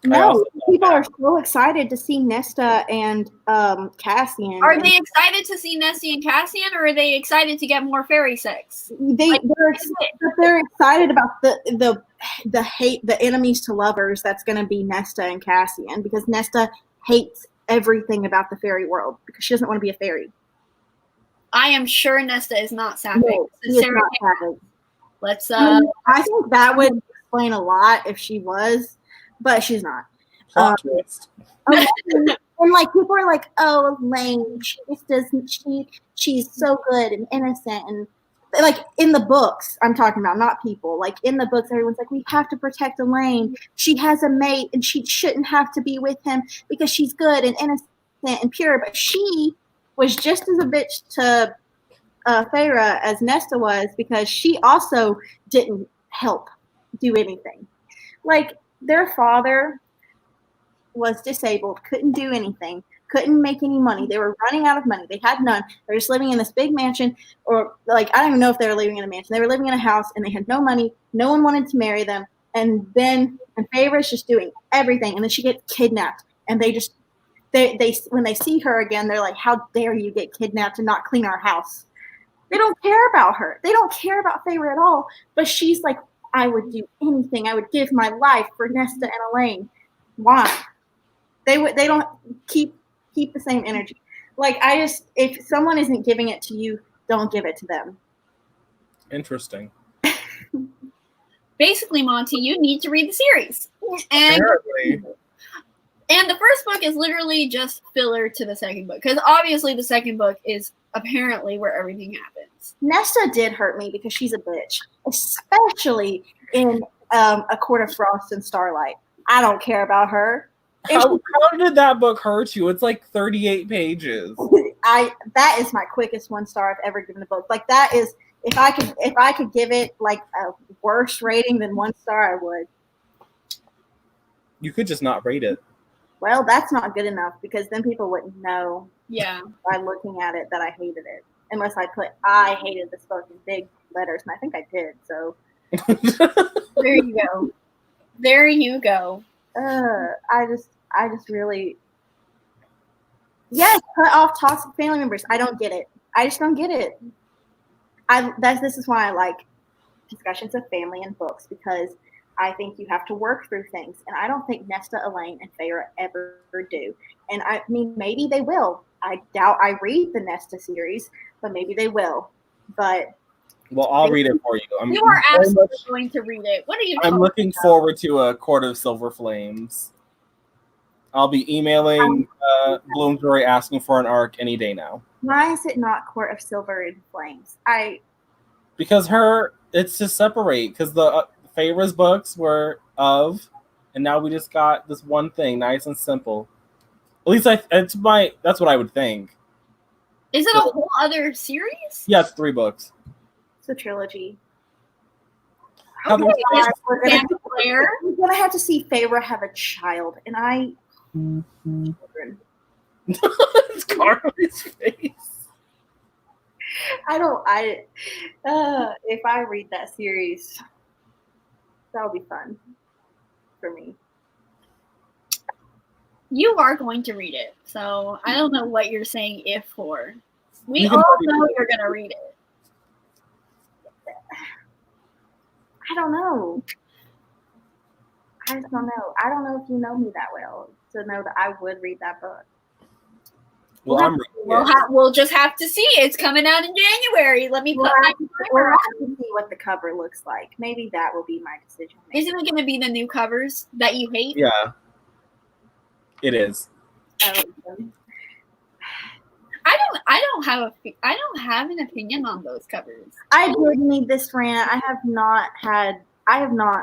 No, people are so excited to see Nesta and Cassian. Are they excited to see Nessie and Cassian, or are they excited to get more fairy sex? They're excited about the hate, the enemies to lovers that's going to be Nesta and Cassian, because Nesta hates everything about the fairy world because she doesn't want to be a fairy. I am sure Nesta is not sapphic. No, she is not sapphic. Let's. I think that would explain a lot if she was. But she's not. Plot twist. And like people are like, "Oh, Elaine, she just doesn't. She's so good and innocent." And like in the books, I'm talking about, not people. Like in the books, everyone's like, "We have to protect Elaine. She has a mate, and she shouldn't have to be with him because she's good and innocent and pure." But she was just as a bitch to Feyre as Nesta was, because she also didn't help do anything. Like, their father was disabled, couldn't do anything, couldn't make any money. They were running out of money. They had none. They were just living in this big mansion, or like, I don't even know if they were living in a mansion. They were living in a house, and they had no money. No one wanted to marry them. And Feyre's just doing everything. And then she gets kidnapped. And they when they see her again, they're like, "How dare you get kidnapped and not clean our house?" They don't care about her. They don't care about Feyre at all. But she's like, "I would do anything. I would give my life for Nesta and Elaine." Why? They don't keep the same energy. Like, if someone isn't giving it to you, don't give it to them. Interesting. Basically, Monty, you need to read the series. And the first book is literally just filler to the second book, because obviously the second book is apparently where everything happens. Nesta did hurt me because she's a bitch, especially in A Court of Frost and Starlight. I don't care about her. How did that book hurt you? It's like 38 pages. That is my quickest 1 star I've ever given a book. Like, that is, if I could give it like a worse rating than 1 star, I would. You could just not rate it. Well, that's not good enough, because then people wouldn't know. Yeah. By looking at it that I hated it, unless I put "I hated this book" in big letters, and I think I did. So there you go. There you go. I just really, yes, cut off toxic family members. I don't get it. I just don't get it. This is why I like discussions of family and books, because I think you have to work through things, and I don't think Nesta, Elaine, and Feyre ever do. And I mean, maybe they will. I doubt I read the Nesta series, but maybe they will. But well, I'll read it for you. You are absolutely going to read it. What are you? I'm looking forward to A Court of Silver Flames. I'll be emailing Bloomsbury asking for an arc any day now. Why is it not Court of Silver and Flames? Because it's to separate, because the Feyre's books were of, and now we just got this one thing, nice and simple. At least that's what I would think. Is it a whole other series? Yeah, it's 3 books. It's a trilogy. Okay. We're gonna have to see Feyre have a child, and children. It's Carly's face. If I read that series, that'll be fun for me. You are going to read it, so I don't know what you're saying if for. We all know you're going to read it. I don't know. I just don't know. I don't know if you know me that well to know that I would read that book. Well, we'll just have to see. It's coming out in January. Let me put my timer on to see what the cover looks like. Maybe that will be my decision. Isn't it going to be the new covers that you hate? Yeah, it is. I don't have an opinion on those covers. I did need this rant. I have not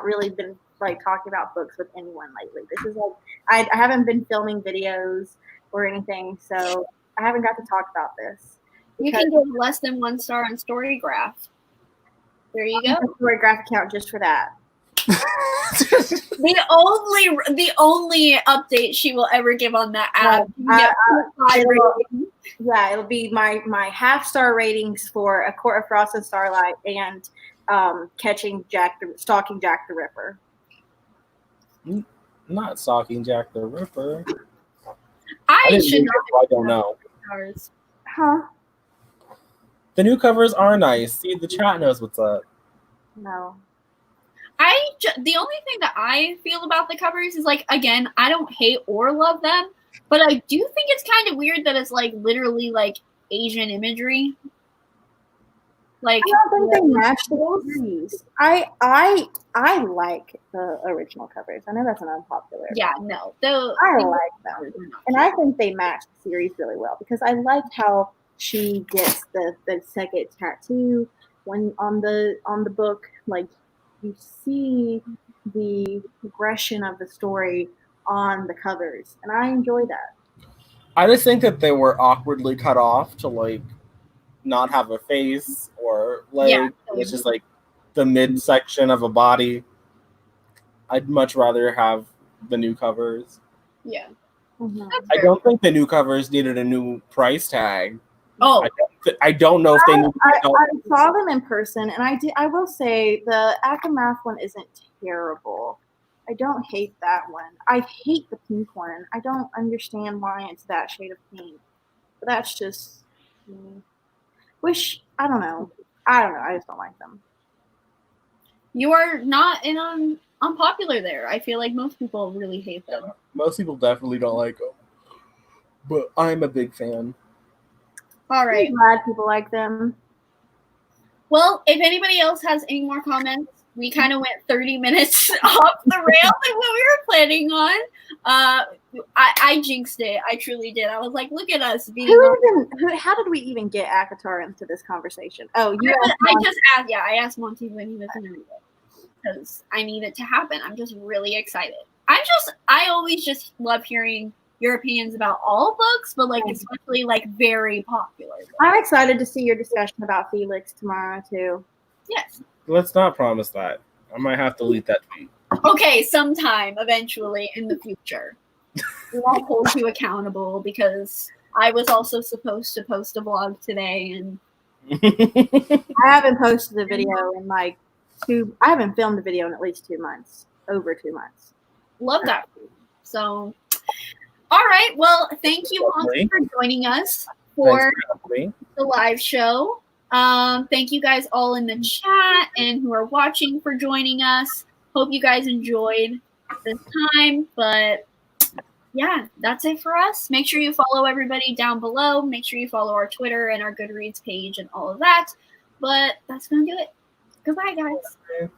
really been like talking about books with anyone lately. This is like I haven't been filming videos or anything, so I haven't got to talk about this. You can give less than 1 star on Storygraph. There you go. Storygraph account just for that. The only update she will ever give on that app. It'll be my half-star ratings for A Court of Frost and Starlight and stalking Jack the Ripper. Not stalking Jack the Ripper. I don't know. Huh? The new covers are nice. See, the chat knows what's up. No. The only thing that I feel about the covers is, like, again, I don't hate or love them, but I do think it's kind of weird that it's, like, literally, like, Asian imagery. Like, I don't think they match the series. I like the original covers. I know that's an unpopular. Yeah, no. I like them, and I think they match the series really well because I liked how she gets the second tattoo when on the book, like. You see the progression of the story on the covers, and I enjoy that. I just think that they were awkwardly cut off to like not have a face or like it's just like the midsection of a body. I'd much rather have the new covers. Yeah. Mm-hmm. I don't think the new covers needed a new price tag. Oh, I don't know if they knew. I saw them in person, and I will say the Aftermath one isn't terrible. I don't hate that one. I hate the pink one. I don't understand why it's that shade of pink. But that's just me. I don't know. I just don't like them. You are not unpopular there. I feel like most people really hate them. Most people definitely don't like them, but I'm a big fan. All right. I'm glad people like them. Well, if anybody else has any more comments, we kind of went 30 minutes off the rails than what we were planning on. I jinxed it. I truly did. I was like, look at us. How did we even get Akatar into this conversation? Oh, I asked Monty when he was going to read it because I need it to happen. I'm just really excited. I always just love hearing your opinions about all books, but like especially like very popular books. I'm excited to see your discussion about Felix tomorrow too. Yes. Let's not promise that. I might have to delete that tweet. Okay, sometime eventually in the future. We won't hold you accountable because I was also supposed to post a vlog today and I haven't posted a video in like I haven't filmed a video in at least 2 months. Over 2 months. Love that. So all right. Well, thank you all for joining us for the live show. Thank you guys all in the chat and who are watching for joining us. Hope you guys enjoyed this time. But yeah, that's it for us. Make sure you follow everybody down below. Make sure you follow our Twitter and our Goodreads page and all of that. But that's going to do it. Goodbye, guys.